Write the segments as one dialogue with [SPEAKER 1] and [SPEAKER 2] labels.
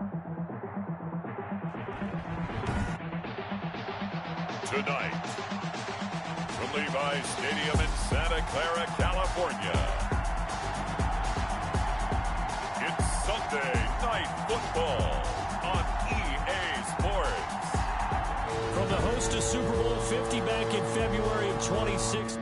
[SPEAKER 1] Tonight, from Levi's Stadium in Santa Clara, California, it's Sunday Night Football on EA Sports.
[SPEAKER 2] From the host of Super Bowl 50 back in February of 26.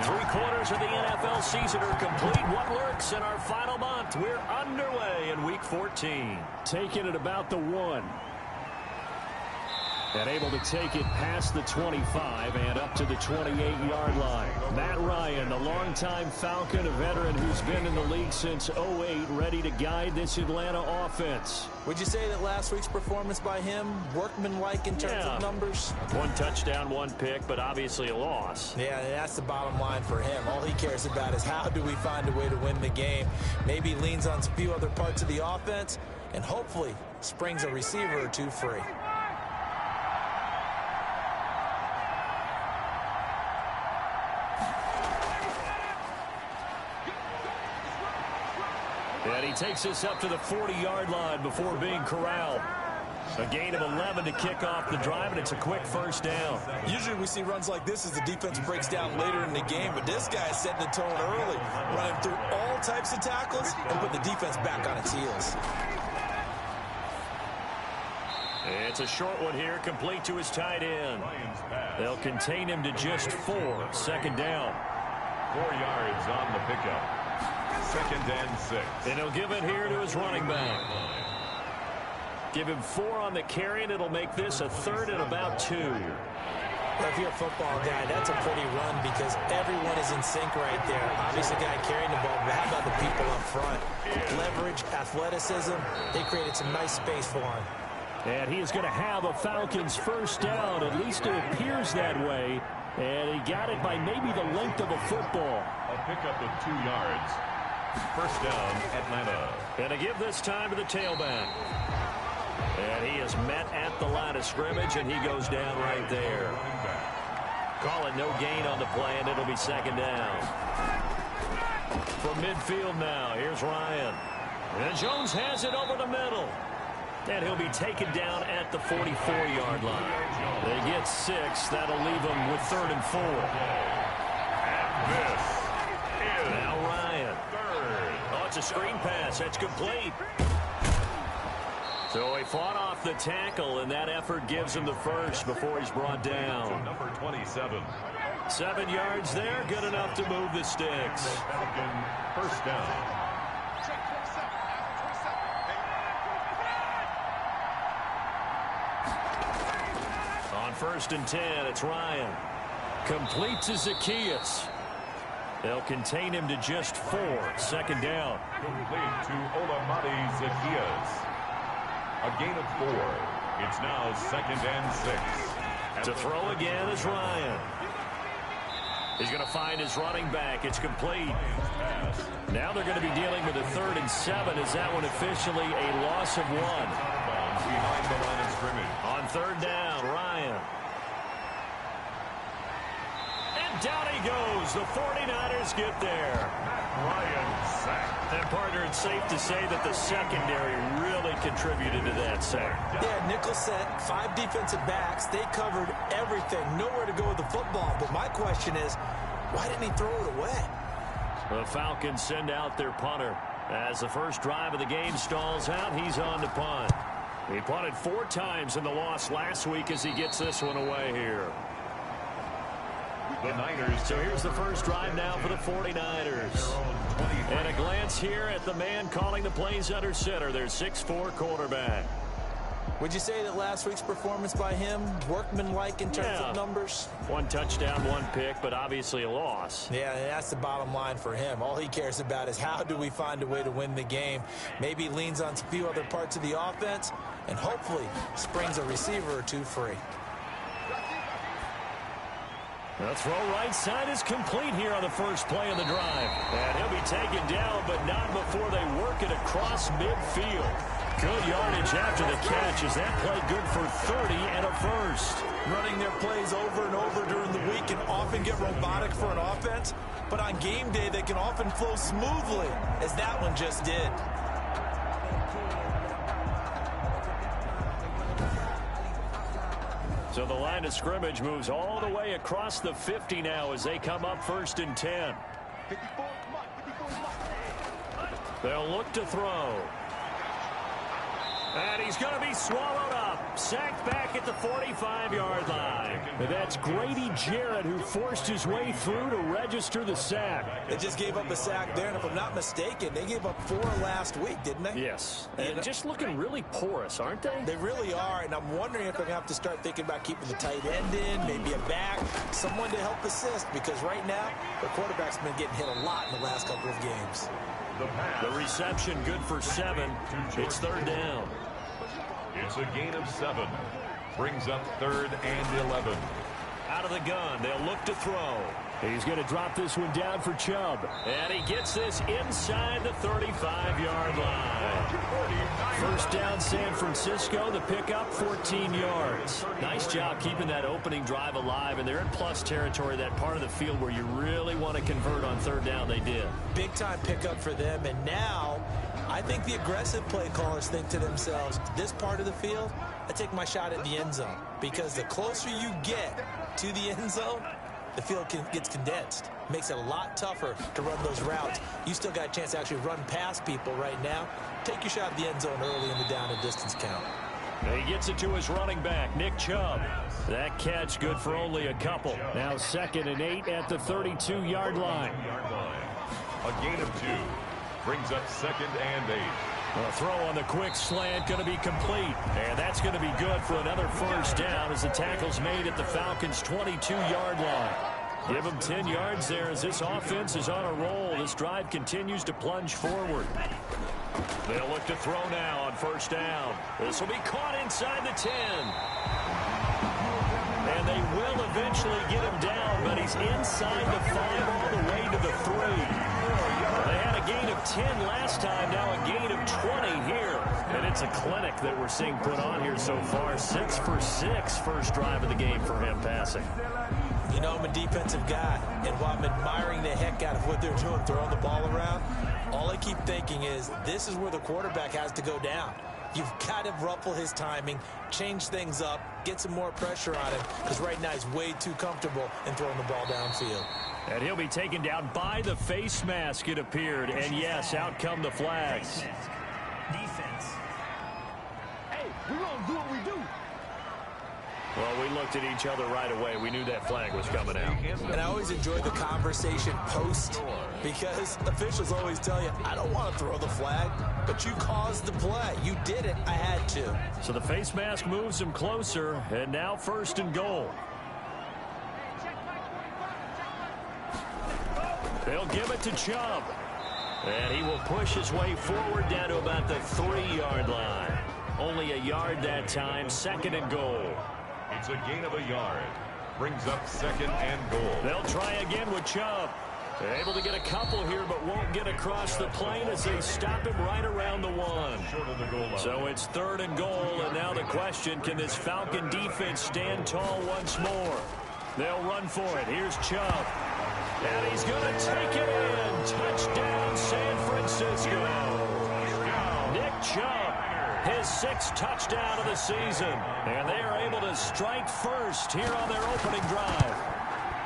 [SPEAKER 2] Three-quarters of the NFL season are complete. What lurks in our final month? We're underway in Week 14. Taking it about the 1. And able to take it past the 25 and up to the 28-yard line. Matt Ryan, the longtime Falcon, a veteran who's been in the league since 08, ready to guide this Atlanta offense.
[SPEAKER 3] Would you say that last week's performance by him, workmanlike in terms of numbers?
[SPEAKER 2] 1 touchdown, 1 pick, but obviously a loss.
[SPEAKER 3] Yeah, that's the bottom line for him. All he cares about is how do we find a way to win the game. Maybe leans on a few other parts of the offense, and hopefully springs a receiver or two free.
[SPEAKER 2] And he takes us up to the 40-yard line before being corralled. A gain of 11 to kick off the drive, and it's a quick first down.
[SPEAKER 3] Usually we see runs like this as the defense breaks down later in the game, but this guy is setting the tone early, running through all types of tackles and put the defense back on its heels.
[SPEAKER 2] It's a short one here, complete to his tight end. They'll contain him to just 4. Second down.
[SPEAKER 1] 4 yards on the pickup. 2nd and 6.
[SPEAKER 2] And he'll give it here to his running back. Give him 4 on the carry, and it'll make this a 3rd and about 2.
[SPEAKER 3] Well, if you're a football guy, that's a pretty run because everyone is in sync right there. Obviously, the guy carrying the ball, but how about the people up front? Leverage, athleticism, they created some nice space for him.
[SPEAKER 2] And he is going to have a Falcons first down. At least it appears that way. And he got it by maybe the length of a football.
[SPEAKER 1] A pickup of 2 yards. First down, Atlanta.
[SPEAKER 2] And to give this time to the tailback. And he is met at the line of scrimmage, and he goes down right there. Call it no gain on the play, and it'll be 2nd down. From midfield now, here's Ryan. And Jones has it over the middle. And he'll be taken down at the 44-yard line. They get 6. That'll leave them with 3rd and 4.
[SPEAKER 1] And this is
[SPEAKER 2] now Ryan.
[SPEAKER 1] 3rd.
[SPEAKER 2] Oh, it's a screen pass. That's complete. So he fought off the tackle, and that effort gives him the first before he's brought down.
[SPEAKER 1] Number 27.
[SPEAKER 2] 7 yards there, good enough to move the sticks.
[SPEAKER 1] Falcon, first down.
[SPEAKER 2] On 1st and 10, it's Ryan. Complete to Zacchaeus. They'll contain him to just 4. 2nd down.
[SPEAKER 1] Complete to Olamide Zacchaeus. A gain of 4. It's now 2nd and 6.
[SPEAKER 2] To throw again is Ryan. He's going to find his running back. It's complete. Now they're going to be dealing with a 3rd and 7. Is that one officially a loss of 1?
[SPEAKER 1] Behind the line of scrimmage.
[SPEAKER 2] On 3rd down, Ryan. And down he goes. The 49ers get there.
[SPEAKER 1] Ryan sacked.
[SPEAKER 2] And, partner, it's safe to say that the secondary really contributed to that sack.
[SPEAKER 3] Yeah, nickel set, 5 defensive backs. They covered everything. Nowhere to go with the football. But my question is, why didn't he throw it away?
[SPEAKER 2] The Falcons send out their punter. As the first drive of the game stalls out, he's on to punt. He punted 4 times in the loss last week as he gets this one away here.
[SPEAKER 1] The Niners.
[SPEAKER 2] So here's the first drive now for the 49ers. And a glance here at the man calling the plays under center, their 6'4" quarterback.
[SPEAKER 3] Would you say that last week's performance by him, workmanlike in terms of numbers?
[SPEAKER 2] 1 touchdown, 1 pick, but obviously a loss.
[SPEAKER 3] Yeah, that's the bottom line for him. All he cares about is how do we find a way to win the game. Maybe leans on a few other parts of the offense, and hopefully springs a receiver or 2 free.
[SPEAKER 2] The throw right side is complete here on the first play of the drive. And he'll be taken down, but not before they work it across midfield. Good yardage after the catch. Is that play good for 30 and a first?
[SPEAKER 3] Running their plays over and over during the week can often get robotic for an offense, but on game day they can often flow smoothly, as that one just did.
[SPEAKER 2] So the line of scrimmage moves all the way across the 50 now as they come up 1st and 10. They'll look to throw. And he's going to be swallowed up. Sacked back at the 45-yard line. And that's Grady Jarrett who forced his way through to register the sack.
[SPEAKER 3] They just gave up a sack there, and if I'm not mistaken, they gave up 4 last week, didn't they?
[SPEAKER 2] Yes. And just looking really porous, aren't they?
[SPEAKER 3] They really are, and I'm wondering if they're going to have to start thinking about keeping the tight end in, maybe a back, someone to help assist, because right now, the quarterback's been getting hit a lot in the last couple of games.
[SPEAKER 2] The reception good for 7. It's 3rd down.
[SPEAKER 1] It's a gain of 7. Brings up 3rd and 11.
[SPEAKER 2] Out of the gun. They'll look to throw. He's going to drop this one down for Chubb. And he gets this inside the 35-yard line. 1st down, San Francisco. The pickup, 14 yards. Nice job keeping that opening drive alive. And they're in plus territory, that part of the field where you really want to convert on 3rd down. They did. Big-time pickup for them. And now I think the aggressive play callers think to themselves, this part of the field, I take my shot at the end zone. Because the closer you get to the end zone, the field gets condensed. Makes it a lot tougher to run those routes. You still got a chance to actually run past people right now. Take your shot at the end zone early in the down and distance count. He gets it to his running back, Nick Chubb. That catch good for only a couple. Now 2nd and 8 at the 32-yard line.
[SPEAKER 1] A gain of 2. Brings up 2nd and 8.
[SPEAKER 2] A throw on the quick slant going to be complete. And that's going to be good for another 1st down as the tackle's made at the Falcons' 22-yard line. Give them 10 yards there as this offense is on a roll. This drive continues to plunge forward. They'll look to throw now on 1st down. This will be caught inside the 10. And they will eventually get him down, but he's inside the 5 all the way to the 3. They had a gain of 10 last time, now a gain of 20 here. And it's a clinic that we're seeing put on here so far. 6 for 6 first drive of the game for him passing. You know, I'm a defensive guy, and while I'm admiring the heck out of what they're doing, throwing the ball around, all I keep thinking is this is where the quarterback has to go down. You've got to ruffle his timing, change things up, get some more pressure on him, because right now he's way too comfortable in throwing the ball downfield. And he'll be taken down by the face mask, it appeared. And yes, out come the flags.
[SPEAKER 4] Defense. Hey, we're going to do what we do.
[SPEAKER 2] Well, we looked at each other right away. We knew that flag was coming out.
[SPEAKER 3] And I always enjoy the conversation post, because officials always tell you, I don't want to throw the flag, but you caused the play. You did it. I had to.
[SPEAKER 2] So the face mask moves him closer, and now 1st and goal. They'll give it to Chubb. And he will push his way forward down to about the 3-yard line. Only a yard that time, 2nd and goal.
[SPEAKER 1] It's a gain of a yard. Brings up 2nd and goal.
[SPEAKER 2] They'll try again with Chubb. They're able to get a couple here, but won't get across the plane as they stop him right around the 1.
[SPEAKER 1] Short of the goal line.
[SPEAKER 2] So it's 3rd and goal, and now the question, can this Falcon defense stand tall once more? They'll run for it. Here's Chubb. And he's going to take it in. Touchdown, San Francisco. Nick Chubb, his 6th touchdown of the season. And they are able to strike first here on their opening drive.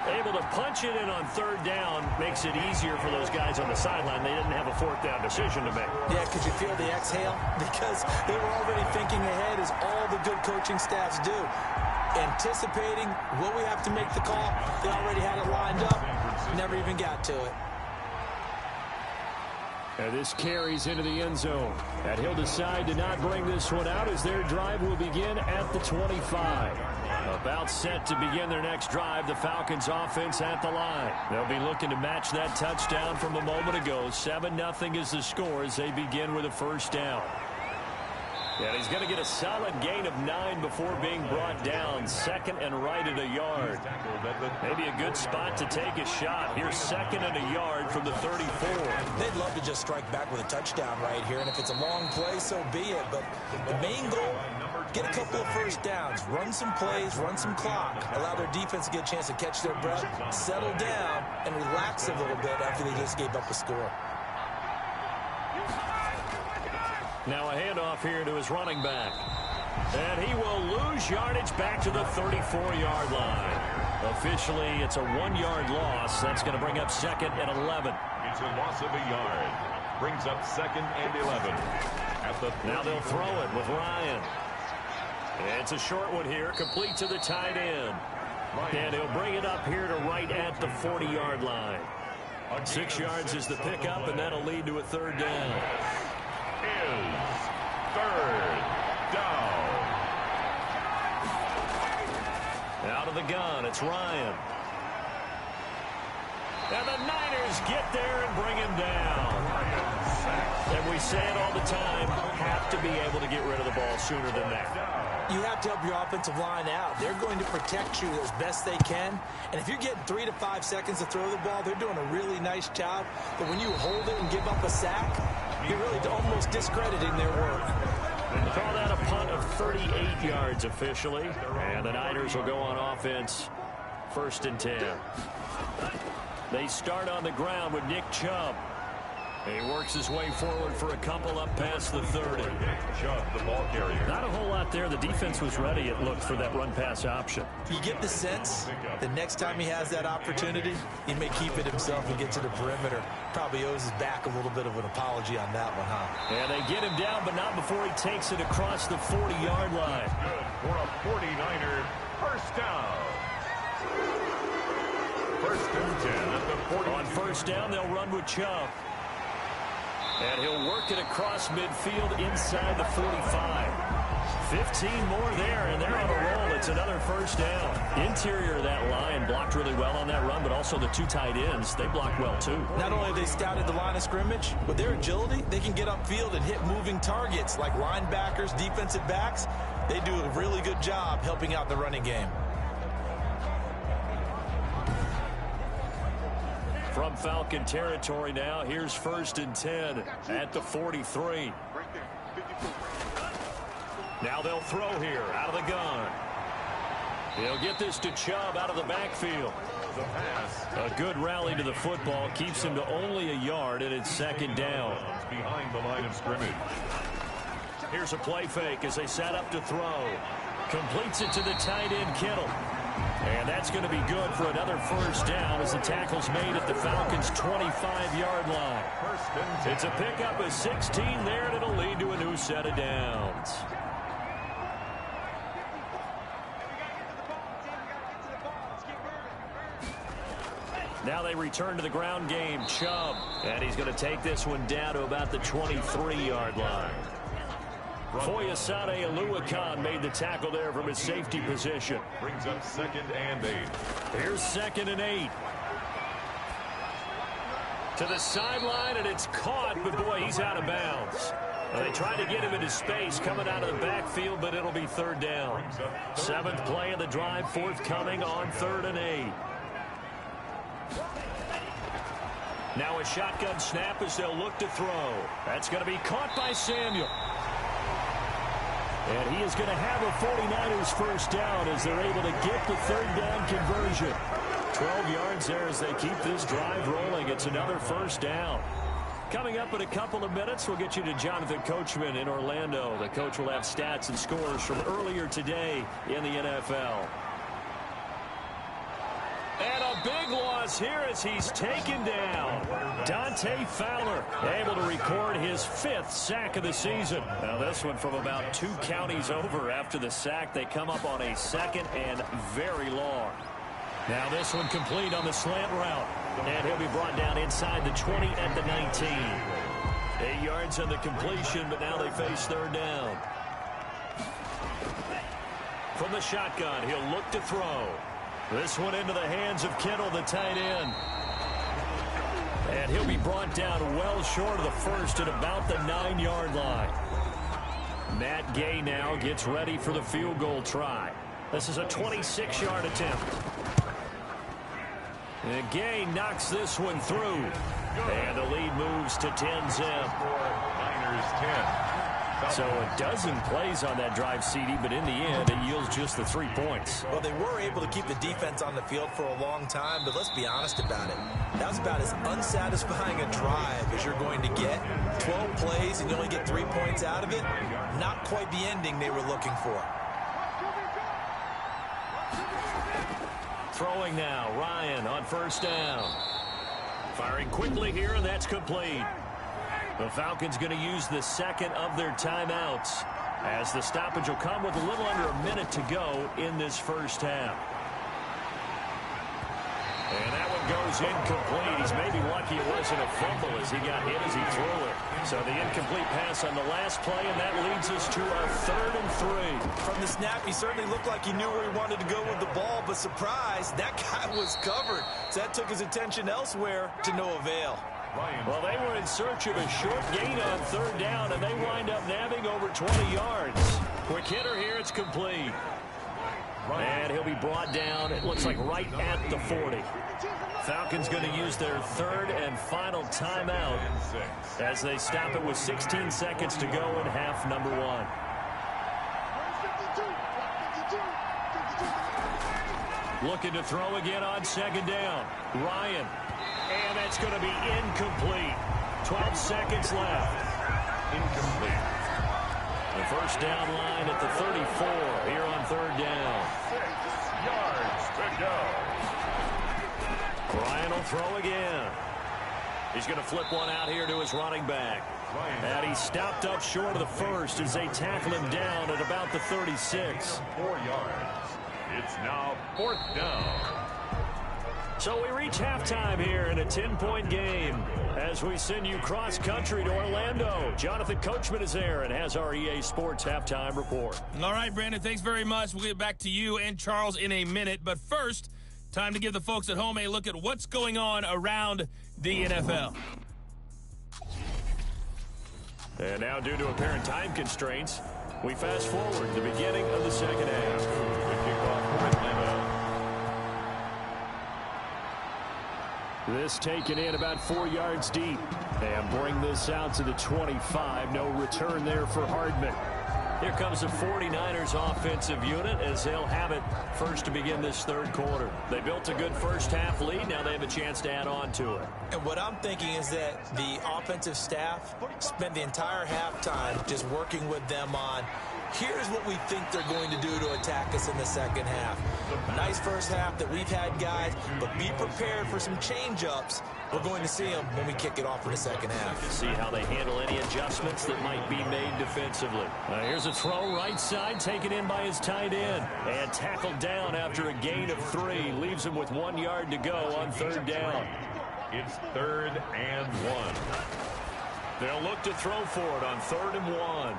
[SPEAKER 2] Able to punch it in on 3rd down makes it easier for those guys on the sideline. They didn't have a 4th down decision to make.
[SPEAKER 3] Yeah, could you feel the exhale? Because they were already thinking ahead, as all the good coaching staffs do. Anticipating what we have to make the call. They already had it lined up. Never even got to it.
[SPEAKER 2] And this carries into the end zone. And he'll decide to not bring this one out as their drive will begin at the 25. About set to begin their next drive, the Falcons offense at the line. They'll be looking to match that touchdown from a moment ago. 7-0 is the score as they begin with a 1st down. And he's going to get a solid gain of 9 before being brought down. Second and right at a yard. Maybe a good spot to take a shot. Here's second and a yard from the 34.
[SPEAKER 3] They'd love to just strike back with a touchdown right here. And if it's a long play, so be it. But the main goal, get a couple of first downs. Run some plays, run some clock. Allow their defense to get a chance to catch their breath, settle down, and relax a little bit after they just gave up a score.
[SPEAKER 2] Now a handoff here to his running back. And he will lose yardage back to the 34-yard line. Officially, it's a 1-yard loss. That's going to bring up second and 11.
[SPEAKER 1] It's a loss of a yard. Brings up second and 11.
[SPEAKER 2] Now they'll throw it with Ryan. It's a short one here, complete to the tight end. And he'll bring it up here to right at the 40-yard line. 6 yards is the pickup, and that'll lead to a third down.
[SPEAKER 1] Is third down.
[SPEAKER 2] Out of the gun, it's Ryan. And the Niners get there and bring him down. And we say it all the time, have to be able to get rid of the ball sooner than that.
[SPEAKER 3] You have to help your offensive line out. They're going to protect you as best they can. And if you're getting 3 to 5 seconds to throw the ball, they're doing a really nice job. But when you hold it and give up a sack, you're really almost discrediting their work.
[SPEAKER 2] Call that a punt of 38 yards officially. And the Niners will go on offense, 1st and 10. They start on the ground with Nick Chubb. He works his way forward for a couple up past the 30.
[SPEAKER 1] Chubb, the ball carrier.
[SPEAKER 2] Not a whole lot there. The defense was ready, it looked, for that run-pass option.
[SPEAKER 3] You get the sense the next time he has that opportunity, he may keep it himself and get to the perimeter. Probably owes his back a little bit of an apology on that one, huh?
[SPEAKER 2] And they get him down, but not before he takes it across the 40-yard line.
[SPEAKER 1] Good for a 49er first down. 1st and 10 at the 40.
[SPEAKER 2] On first down, they'll run with Chubb. And he'll work it across midfield inside the 45. 15 more there, and they're on a roll. It's another first down. Interior of that line blocked really well on that run, but also the 2 tight ends, they blocked well too.
[SPEAKER 3] Not only have they scouted the line of scrimmage, with their agility, they can get upfield and hit moving targets like linebackers, defensive backs. They do a really good job helping out the running game.
[SPEAKER 2] From Falcon territory now, here's 1st and 10 at the 43. Now they'll throw here out of the gun. He'll get this to Chubb out of the backfield.
[SPEAKER 1] The pass.
[SPEAKER 2] A good rally to the football keeps him to only a yard, and it's 2nd down.
[SPEAKER 1] Behind the line of scrimmage.
[SPEAKER 2] Here's a play fake as they set up to throw. Completes it to the tight end, Kittle. And that's going to be good for another first down as the tackle's made at the Falcons' 25-yard line. It's a pickup of 16 there, and it'll lead to a new set of downs. Now they return to the ground game. Chubb, and he's going to take this one down to about the 23-yard line. Foyesade Oluwakan made the tackle there from his safety position.
[SPEAKER 1] Brings up 2nd and 8.
[SPEAKER 2] Here's 2nd and 8. To the sideline, and it's caught, but boy, he's out of bounds. They tried to get him into space coming out of the backfield, but it'll be 3rd down. 7th play of the drive, forthcoming on 3rd and 8. Now a shotgun snap as they'll look to throw. That's going to be caught by Samuel. And he is going to have a 49ers first down as they're able to get the 3rd down conversion. 12 yards there as they keep this drive rolling. It's another first down. Coming up in a couple of minutes, we'll get you to Jonathan Coachman in Orlando. The coach will have stats and scores from earlier today in the NFL. And a big loss here as he's taken down. Dante Fowler able to record his 5th sack of the season. Now this one from about 2 counties over after the sack. They come up on a 2nd and very long. Now this one complete on the slant route. And he'll be brought down inside the 20 at the 19. 8 yards on the completion, but now they face 3rd down. From the shotgun, he'll look to throw. This one into the hands of Kittle, the tight end. And he'll be brought down well short of the first at about the 9-yard line. Matt Gay now gets ready for the field goal try. This is a 26-yard attempt. And Gay knocks this one through. And the lead moves to 10-zip.
[SPEAKER 1] Niners 10.
[SPEAKER 2] So a dozen plays on that drive, CD, but in the end, it yields just the 3 points.
[SPEAKER 3] Well, they were able to keep the defense on the field for a long time, but let's be honest about it. That was about as unsatisfying a drive as you're going to get. 12 plays and you only get 3 points out of it. Not quite the ending they were looking for.
[SPEAKER 2] Throwing now, Ryan on first down. Firing quickly here, and that's complete. The Falcons going to use the second of their timeouts, as the stoppage will come with a little under a minute to go in this first half. And that one goes incomplete. He's maybe lucky it wasn't a fumble as he got hit as he threw it. So the incomplete pass on the last play, and that leads us to our 3rd and 3.
[SPEAKER 3] From the snap, he certainly looked like he knew where he wanted to go with the ball, but surprise, that guy was covered. So that took his attention elsewhere to no avail.
[SPEAKER 2] Well, they were in search of a short gain on 3rd down, and they wind up nabbing over 20 yards. Quick hitter here, it's complete. And he'll be brought down, it looks like right at the 40. Falcons going to use their 3rd and final timeout as they stop it with 16 seconds to go in half number 1. Looking to throw again on 2nd down. Ryan. And that's going to be incomplete. 12 seconds left. Incomplete. The first down line at the 34 here on 3rd down.
[SPEAKER 1] 6 yards to go.
[SPEAKER 2] Ryan will throw again. He's going to flip one out here to his running back. And he stopped up short of the first as they tackle him down at about the 36.
[SPEAKER 1] 4 yards. It's now 4th down.
[SPEAKER 2] So we reach halftime here in a 10-point game as we send you cross-country to Orlando. Jonathan Coachman is there and has our EA Sports halftime report.
[SPEAKER 5] All right, Brandon, thanks very much. We'll get back to you and Charles in a minute. But first, time to give the folks at home a look at what's going on around the NFL.
[SPEAKER 2] And now, due to apparent time constraints, we fast forward to the beginning of the second half.
[SPEAKER 1] The kickoff for Atlanta.
[SPEAKER 2] This taken in about 4 yards deep. And bring this out to the 25. No return there for Hardman. Here comes the 49ers offensive unit as they'll have it first to begin this 3rd quarter. They built a good first half lead. Now they have a chance to add on to it.
[SPEAKER 3] And what I'm thinking is that the offensive staff spent the entire halftime just working with them on, here's what we think they're going to do to attack us in the second half. Nice first half that we've had, guys, but be prepared for some change-ups. We're going to see them when we kick it off in the second half.
[SPEAKER 2] See how they handle any adjustments that might be made defensively. Here's a throw right side taken in by his tight end. And tackled down after a gain of 3. Leaves him with 1 yard to go on 3rd down.
[SPEAKER 1] It's 3rd and 1.
[SPEAKER 2] They'll look to throw for it on 3rd and 1.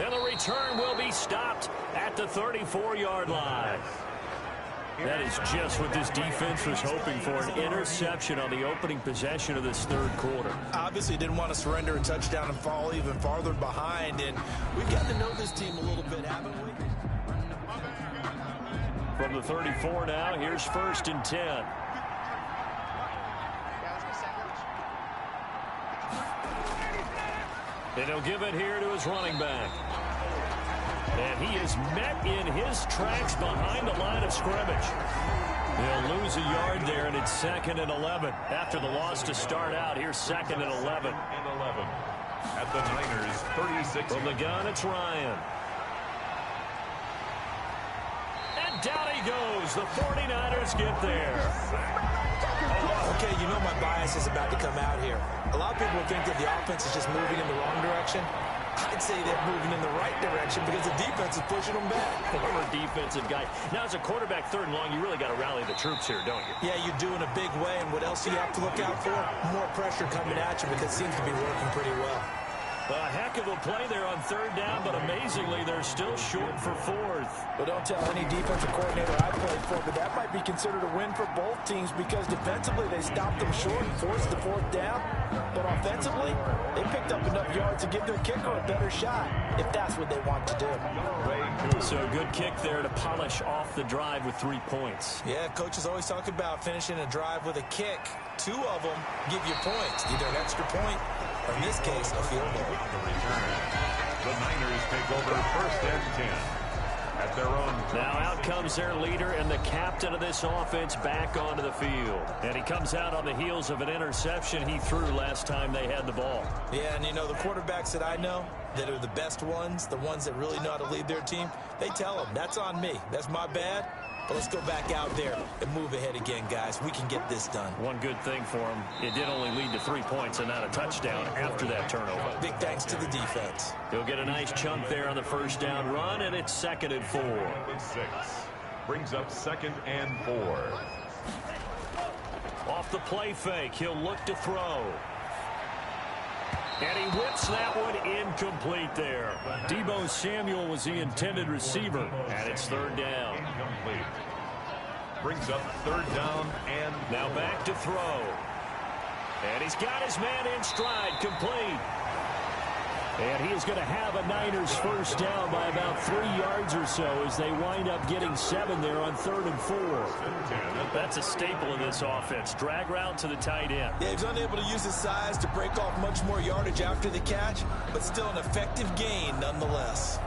[SPEAKER 2] And the return will be stopped at the 34-yard line. That is just what this defense was hoping for, an interception on the opening possession of this 3rd quarter.
[SPEAKER 3] Obviously didn't want to surrender a touchdown and fall even farther behind, and we've got to know this team a little bit, haven't we?
[SPEAKER 2] From the 34 now, here's 1st and 10. And he'll give it here to his running back. And he is met in his tracks behind the line of scrimmage. They'll lose a yard there, and it's 2nd and 11. After the loss to start out, here's 2nd and 11.
[SPEAKER 1] At the Niners, 36.
[SPEAKER 2] From the gun, it's Ryan. And down he goes. The 49ers get there.
[SPEAKER 3] Okay, you know my bias is about to come out here. A lot of people think that the offense is just moving in the wrong direction. I'd say they're moving in the right direction because the defense is pushing them back.
[SPEAKER 2] Former defensive guy. Now, as a quarterback 3rd and long, you really got to rally the troops here, don't you?
[SPEAKER 3] Yeah, you do in a big way. And what else do you have to look out for? More pressure coming at you because it seems to be working pretty well.
[SPEAKER 2] A heck of a play there on third down, but amazingly, they're still short for fourth.
[SPEAKER 3] But don't tell any defensive coordinator I played for, but that might be considered a win for both teams because defensively they stopped them short and forced the fourth down. But offensively, they picked up enough yards to give their kicker a better shot, if that's what they want to do.
[SPEAKER 2] So good kick there to polish off the drive with 3 points.
[SPEAKER 3] Yeah, coaches always talk about finishing a drive with a kick. 2 of them give you points, either an extra point or, in this case, a field goal.
[SPEAKER 1] The Niners take over 1st and 10 at their own.
[SPEAKER 2] Now out comes their leader and the captain of this offense back onto the field. And he comes out on the heels of an interception he threw last time they had the ball.
[SPEAKER 3] Yeah, and you know, the quarterbacks that I know that are the best ones, the ones that really know how to lead their team, they tell them, that's on me. That's my bad. But let's go back out there and move ahead again, guys. We can get this done.
[SPEAKER 2] One good thing for him, it did only lead to 3 points and not a touchdown after that turnover.
[SPEAKER 3] Big thanks to the defense.
[SPEAKER 2] He'll get a nice chunk there on the first down run, and it's 2nd and 4.
[SPEAKER 1] 6 brings up 2nd and 4.
[SPEAKER 2] Off the play fake, he'll look to throw. And he whips that one incomplete there. Deebo Samuel was the intended receiver, and it's 3rd down.
[SPEAKER 1] Incomplete. Brings up 3rd down and
[SPEAKER 2] now back to throw. And he's got his man in stride, complete. And he is going to have a Niners first down by about 3 yards or so as they wind up getting 7 there on 3rd and 4. That's a staple of this offense. Drag route to the tight end.
[SPEAKER 3] Yeah, he's unable to use his size to break off much more yardage after the catch, but still an effective gain nonetheless.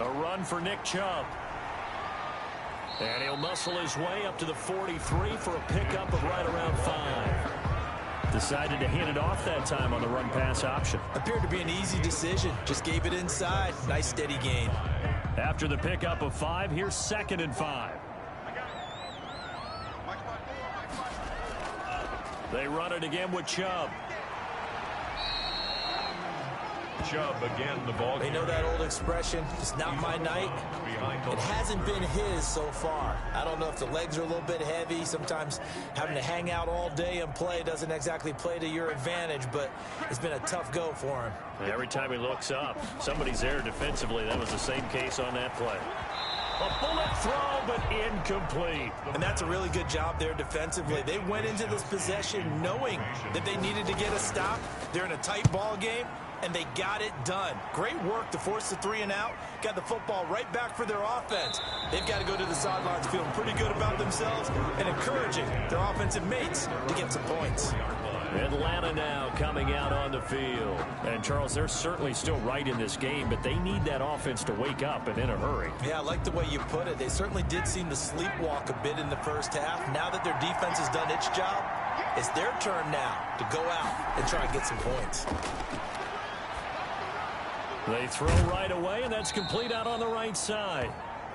[SPEAKER 2] A run for Nick Chubb. And he'll muscle his way up to the 43 for a pickup of right around 5. Decided to hand it off that time on the run-pass option.
[SPEAKER 3] Appeared to be an easy decision. Just gave it inside. Nice steady gain.
[SPEAKER 2] After the pickup of 5, here's 2nd and 5. They run it again with Chubb.
[SPEAKER 1] Chubb again, the ball.
[SPEAKER 3] They know that old expression, it's not my night. It hasn't been his so far. I don't know if the legs are a little bit heavy. Sometimes having to hang out all day and play doesn't exactly play to your advantage, but it's been a tough go for him.
[SPEAKER 2] Every time he looks up, somebody's there defensively. That was the same case on that play. A bullet throw, but incomplete.
[SPEAKER 3] And that's a really good job there defensively. They went into this possession knowing that they needed to get a stop. They're in a tight ball game, and they got it done. Great work to force the 3 and out. Got the football right back for their offense. They've got to go to the sidelines feeling pretty good about themselves and encouraging their offensive mates to get some points.
[SPEAKER 2] Atlanta now coming out on the field. And, Charles, they're certainly still right in this game, but they need that offense to wake up and in a hurry.
[SPEAKER 3] Yeah, I like the way you put it. They certainly did seem to sleepwalk a bit in the first half. Now that their defense has done its job, it's their turn now to go out and try and get some points.
[SPEAKER 2] They throw right away, and that's complete out on the right side.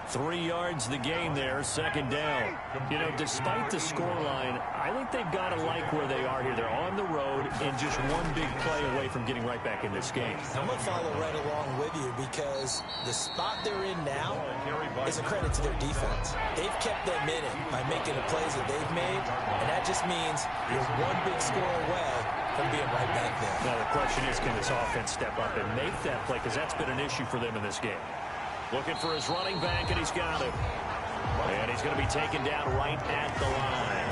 [SPEAKER 2] 3 yards the gain there, 2nd down. You know, despite the scoreline, I think they've got to like where they are here. They're on the road and just one big play away from getting right back in this game.
[SPEAKER 3] I'm going to follow right along with you because the spot they're in now is a credit to their defense. They've kept them in it by making the plays that they've made, and that just means you're one big score away from being right back there.
[SPEAKER 2] Now, the question is, can this offense step up and make that play? Because that's been an issue for them in this game. Looking for his running back, and he's got it. And he's going to be taken down right at the line.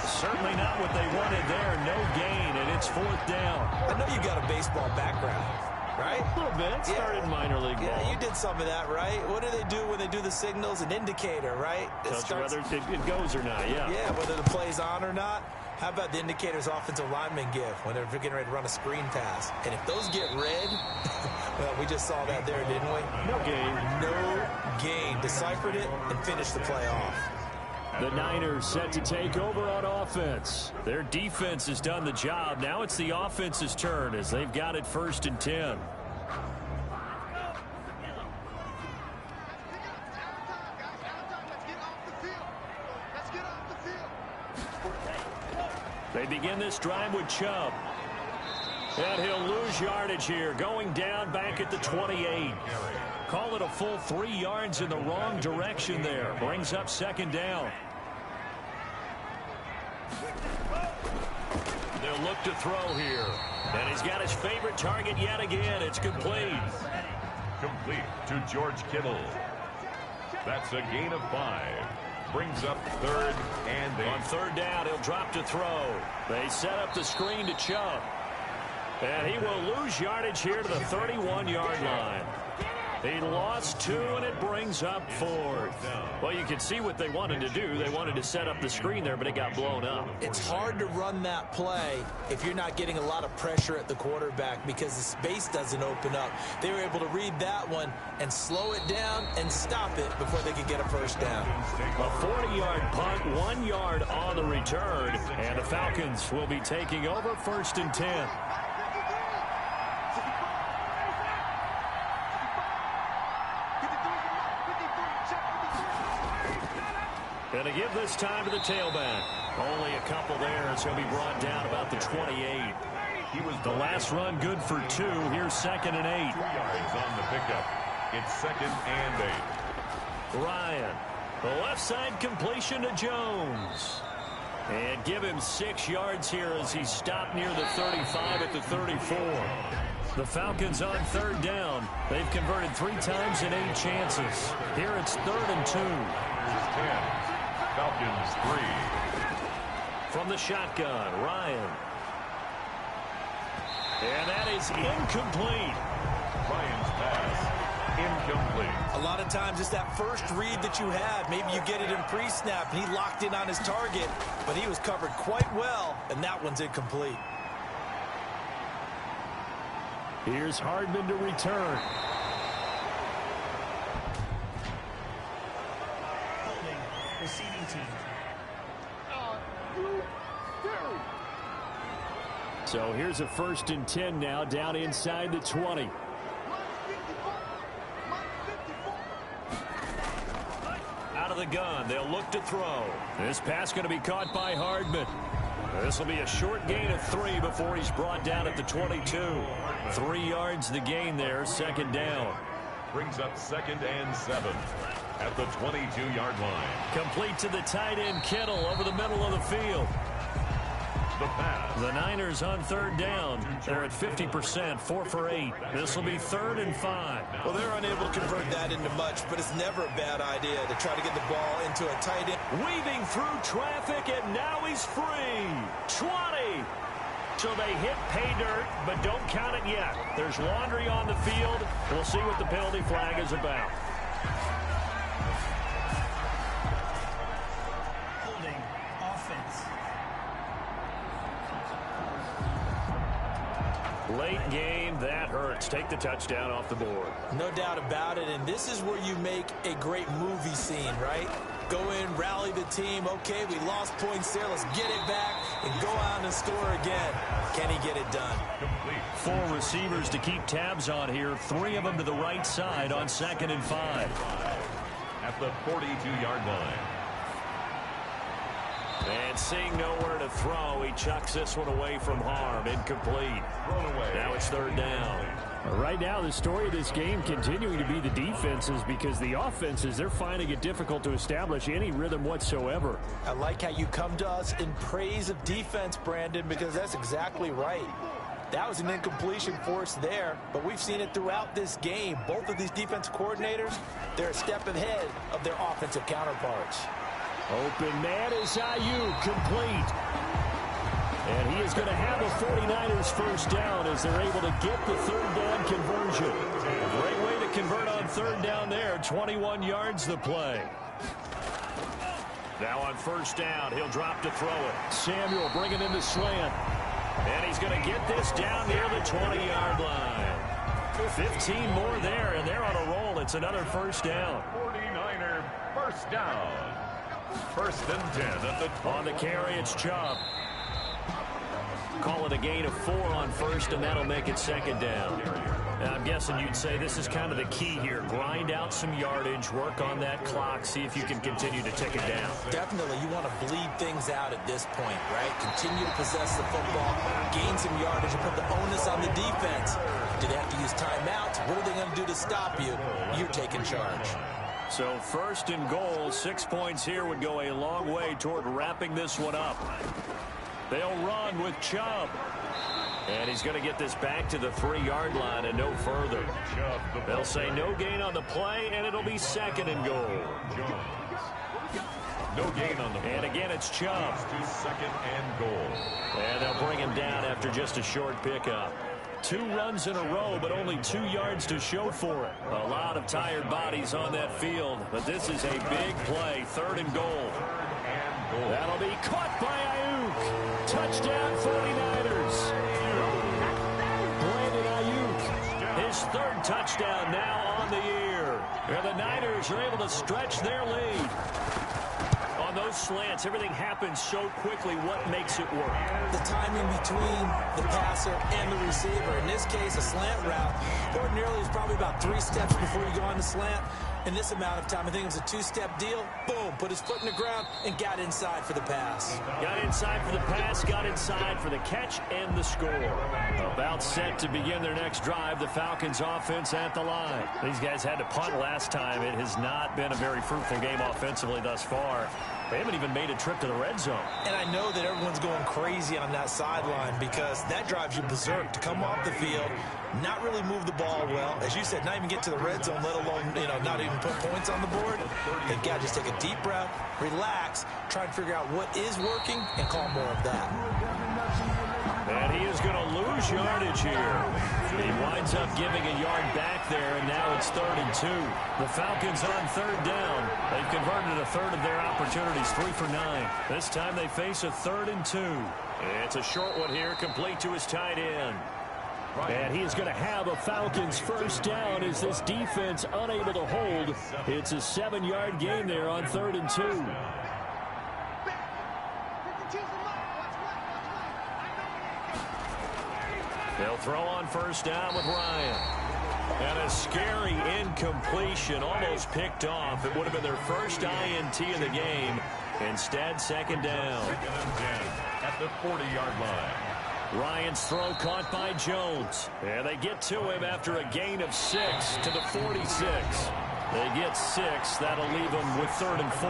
[SPEAKER 2] Certainly not what they wanted there. No gain, and it's 4th down.
[SPEAKER 3] I know you got a baseball background, right?
[SPEAKER 2] A little bit. Started in minor league ball.
[SPEAKER 3] Yeah, you did some of that, right? What do they do when they do the signals? An indicator, right?
[SPEAKER 2] Tells you whether it goes or not, yeah.
[SPEAKER 3] Yeah, whether the play's on or not. How about the indicators offensive linemen give when they're getting ready to run a screen pass? And if those get red, well, we just saw that there, didn't we?
[SPEAKER 2] No gain.
[SPEAKER 3] No gain. Deciphered it and finished the play off.
[SPEAKER 2] The Niners set to take over on offense. Their defense has done the job. Now it's the offense's turn as they've got it 1st and 10. They begin this drive with Chubb. And he'll lose yardage here, going down back at the 28. Call it a full 3 yards in the wrong direction there. Brings up second down. They'll look to throw here. And he's got his favorite target yet again. It's complete.
[SPEAKER 1] Complete to George Kittle. That's a gain of 5. Brings up 3rd and 8.
[SPEAKER 2] On 3rd down, he'll drop to throw. They set up the screen to Chubb. And he will lose yardage here to the 31-yard line. He lost 2, and it brings up 4. Well, you can see what they wanted to do. They wanted to set up the screen there, but it got blown up.
[SPEAKER 3] It's hard to run that play if you're not getting a lot of pressure at the quarterback because the space doesn't open up. They were able to read that one and slow it down and stop it before they could get a first down.
[SPEAKER 2] A 40-yard punt, 1 yard on the return, and the Falcons will be taking over 1st and 10. And to give this time to the tailback. Only a couple there as he'll be brought down about the 28. He was the last run good for 2. Here's 2nd and 8.
[SPEAKER 1] 2 yards on the pickup. It's 2nd and 8.
[SPEAKER 2] Ryan. The left side completion to Jones. And give him 6 yards here as he stopped near the 35 at the 34. The Falcons on 3rd down. They've converted 3 times in 8 chances. Here it's 3rd and 2.
[SPEAKER 1] Here's 10. Falcons 3.
[SPEAKER 2] From the shotgun, Ryan. And that is incomplete.
[SPEAKER 1] Ryan's pass, incomplete.
[SPEAKER 3] A lot of times it's that first read that you had. Maybe you get it in pre-snap, and he locked in on his target, but he was covered quite well, and that one's incomplete.
[SPEAKER 2] Here's Hardman to return.
[SPEAKER 4] Receiving team.
[SPEAKER 2] So here's a 1st and 10 now, down inside the 20. Out of the gun, they'll look to throw. This pass going to be caught by Hardman. This will be a short gain of 3 before he's brought down at the 22. 3 yards the gain there, 2nd down.
[SPEAKER 1] Brings up 2nd and 7 at the 22-yard line.
[SPEAKER 2] Complete to the tight end Kittle over the middle of the field.
[SPEAKER 1] The pass.
[SPEAKER 2] The Niners on 3rd down. They're at 50%, 4 for 8. This will be 3rd and 5.
[SPEAKER 3] Well, they're unable to convert that into much, but it's never a bad idea to try to get the ball into a tight end.
[SPEAKER 2] Weaving through traffic, and now he's free. 20. So they hit pay dirt, but don't count it yet. There's laundry on the field. We'll see what the penalty flag is about.
[SPEAKER 4] Holding offense.
[SPEAKER 2] Late game, that hurts. Take the touchdown off the board.
[SPEAKER 3] No doubt about it, and this is where you make a great movie scene, right? Go in, rally the team. Okay, we lost points there. Let's get it back and go out and score again. Can he get it done?
[SPEAKER 1] Complete.
[SPEAKER 2] 4 receivers to keep tabs on here. 3 of them to the right side on 2nd and 5.
[SPEAKER 1] At the 42-yard line.
[SPEAKER 2] And seeing nowhere to throw, he chucks this one away from harm. Incomplete.
[SPEAKER 1] Thrown away.
[SPEAKER 2] Now it's 3rd down.
[SPEAKER 6] Right now, the story of this game continuing to be the defenses, because the offenses, they're finding it difficult to establish any rhythm whatsoever.
[SPEAKER 3] I like how you come to us in praise of defense, Brandon, because that's exactly right. That was an incompletion for us there, but we've seen it throughout this game. Both of these defense coordinators, they're a step ahead of their offensive counterparts.
[SPEAKER 2] Open man is Ayuk, complete. And he is going to have a 49ers first down as they're able to get the 3rd down conversion. Great way to convert on 3rd down there. 21 yards the play. Now on 1st down, he'll drop to throw it. Samuel bringing in the slant. And he's going to get this down near the 20-yard line. 15 more there, and they're on a roll. It's another first down.
[SPEAKER 1] 49er first down. 1st and 10 at the 20.
[SPEAKER 2] On the carry, it's Chubb. Call it a gain of 4 on first, and that'll make it second down. Now, I'm guessing you'd say this is kind of the key here. Grind out some yardage, work on that clock, see if you can continue to tick it down.
[SPEAKER 3] Definitely, you want to bleed things out at this point, right? Continue to possess the football, gain some yardage, and put the onus on the defense. Do they have to use timeouts? What are they going to do to stop you? You're taking charge.
[SPEAKER 2] So first and goal, 6 points here would go a long way toward wrapping this one up. They'll run with Chubb. And he's going to get this back to the 3-yard line and no further. They'll say no gain on the play, and it'll be second and goal.
[SPEAKER 1] No gain on the play.
[SPEAKER 2] And again, it's Chubb.
[SPEAKER 1] To second and goal.
[SPEAKER 2] And they'll bring him down after just a short pickup. 2 runs in a row, but only 2 yards to show for it. A lot of tired bodies on that field, but this is a big play. 3rd and goal. That'll be caught by Ayuk. Touchdown 49ers. Brandon Ayuk, his 3rd touchdown now on the year. And the Niners are able to stretch their lead. On those slants, everything happens so quickly. What makes it work?
[SPEAKER 3] The timing between the passer and the receiver. In this case, a slant route ordinarily is probably about 3 steps before you go on the slant. In this amount of time, I think it was a 2-step deal. Boom, put his foot in the ground and got inside for the pass.
[SPEAKER 2] Got inside for the pass, got inside for the catch and the score. About set to begin their next drive, the Falcons offense at the line. These guys had to punt last time. It has not been a very fruitful game offensively thus far. They haven't even made a trip to the red zone.
[SPEAKER 3] And I know that everyone's going crazy on that sideline because that drives you berserk to come off the field, not really move the ball well. As you said, not even get to the red zone, let alone, not even put points on the board. They've got to just take a deep breath, relax, try and figure out what is working, and call more of that.
[SPEAKER 2] And he is going to lose yardage here. He winds up giving a yard back there, and now it's 3rd and 2. The Falcons on 3rd down. They've converted a 1/3 of their opportunities, 3 for 9. This time they face a 3rd and 2. It's a short one here, complete to his tight end. And he is going to have a Falcons 1st down as this defense unable to hold. It's a 7-yard gain there on 3rd and 2. They'll throw on 1st down with Ryan. And a scary incompletion, almost picked off. It would have been their first INT in the game. Instead, 2nd down.
[SPEAKER 1] 2nd and 10 at the 40-yard line.
[SPEAKER 2] Ryan's throw caught by Jones. And they get to him after a gain of 6 to the 46. They get 6. That'll leave them with 3rd and 4.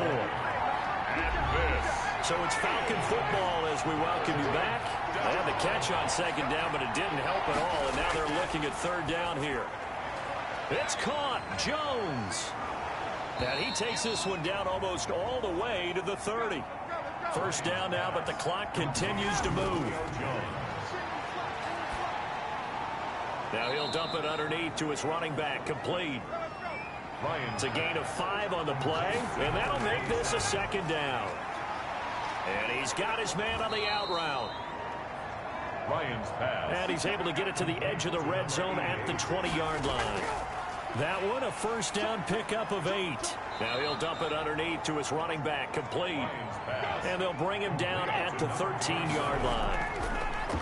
[SPEAKER 2] So it's Falcon football as we welcome you back. They had the catch on 2nd down, but it didn't help at all. And now they're looking at 3rd down here. It's caught. Jones. And he takes this one down almost all the way to the 30. 1st down now, but the clock continues to move. Now he'll dump it underneath to his running back, complete. It's a gain of 5 on the play, and that'll make this a 2nd down. And he's got his man on the out route.
[SPEAKER 1] Ryan's pass.
[SPEAKER 2] And he's able to get it to the edge of the red zone at the 20-yard line. That one, a 1st down pickup of 8. Now he'll dump it underneath to his running back, complete. And they'll bring him down at the 13-yard line.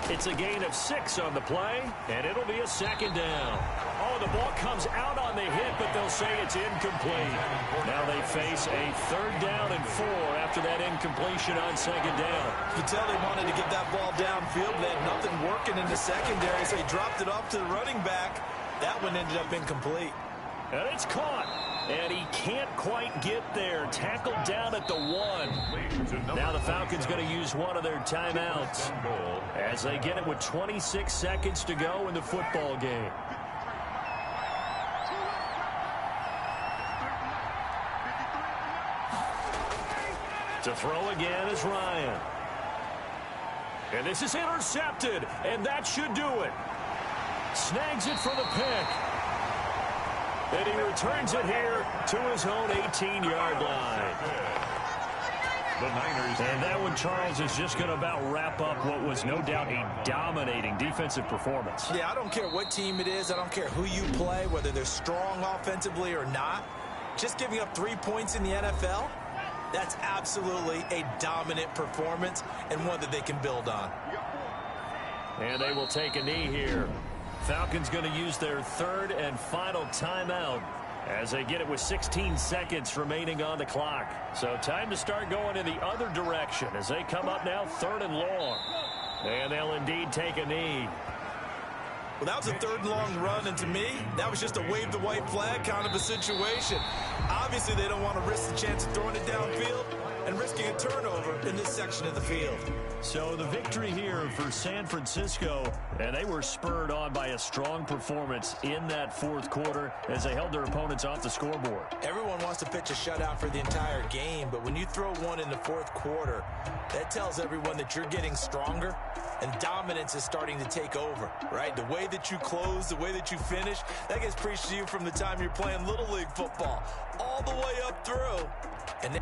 [SPEAKER 2] It's a gain of 6 on the play, and it'll be a 2nd down. Oh, the ball comes out on the hit, but they'll say it's incomplete. Now they face a 3rd down and 4 after that incompletion on 2nd down.
[SPEAKER 3] You can tell they wanted to get that ball downfield. They had nothing working in the secondary, so he dropped it off to the running back. That one ended up incomplete.
[SPEAKER 2] And it's caught. And he can't quite get there. Tackled down at the 1. Now the Falcons going to use one of their timeouts as they get it with 26 seconds to go in the football game. To throw again is Ryan. And this is intercepted. And that should do it. Snags it for the pick. And he returns it here to his own 18-yard line.
[SPEAKER 1] The Niners.
[SPEAKER 2] And that one, Charles, is just going to about wrap up what was no doubt a dominating defensive performance.
[SPEAKER 3] Yeah, I don't care what team it is. I don't care who you play, whether they're strong offensively or not. Just giving up 3 points in the NFL, that's absolutely a dominant performance and one that they can build on.
[SPEAKER 2] And they will take a knee here. Falcons going to use their third and final timeout as they get it with 16 seconds remaining on the clock. So time to start going in the other direction as they come up now 3rd and long. And they'll indeed take a knee.
[SPEAKER 3] Well, that was a 3rd and long run, and to me, that was just a wave the white flag kind of a situation. Obviously, they don't want to risk the chance of throwing it downfield and risking a turnover in this section of the field.
[SPEAKER 2] So the victory here for San Francisco, and they were spurred on by a strong performance in that 4th quarter as they held their opponents off the scoreboard.
[SPEAKER 3] Everyone wants to pitch a shutout for the entire game, but when you throw one in the 4th quarter, that tells everyone that you're getting stronger and dominance is starting to take over, right? The way that you close, the way that you finish, that gets preached to you from the time you're playing Little League football all the way up through. And then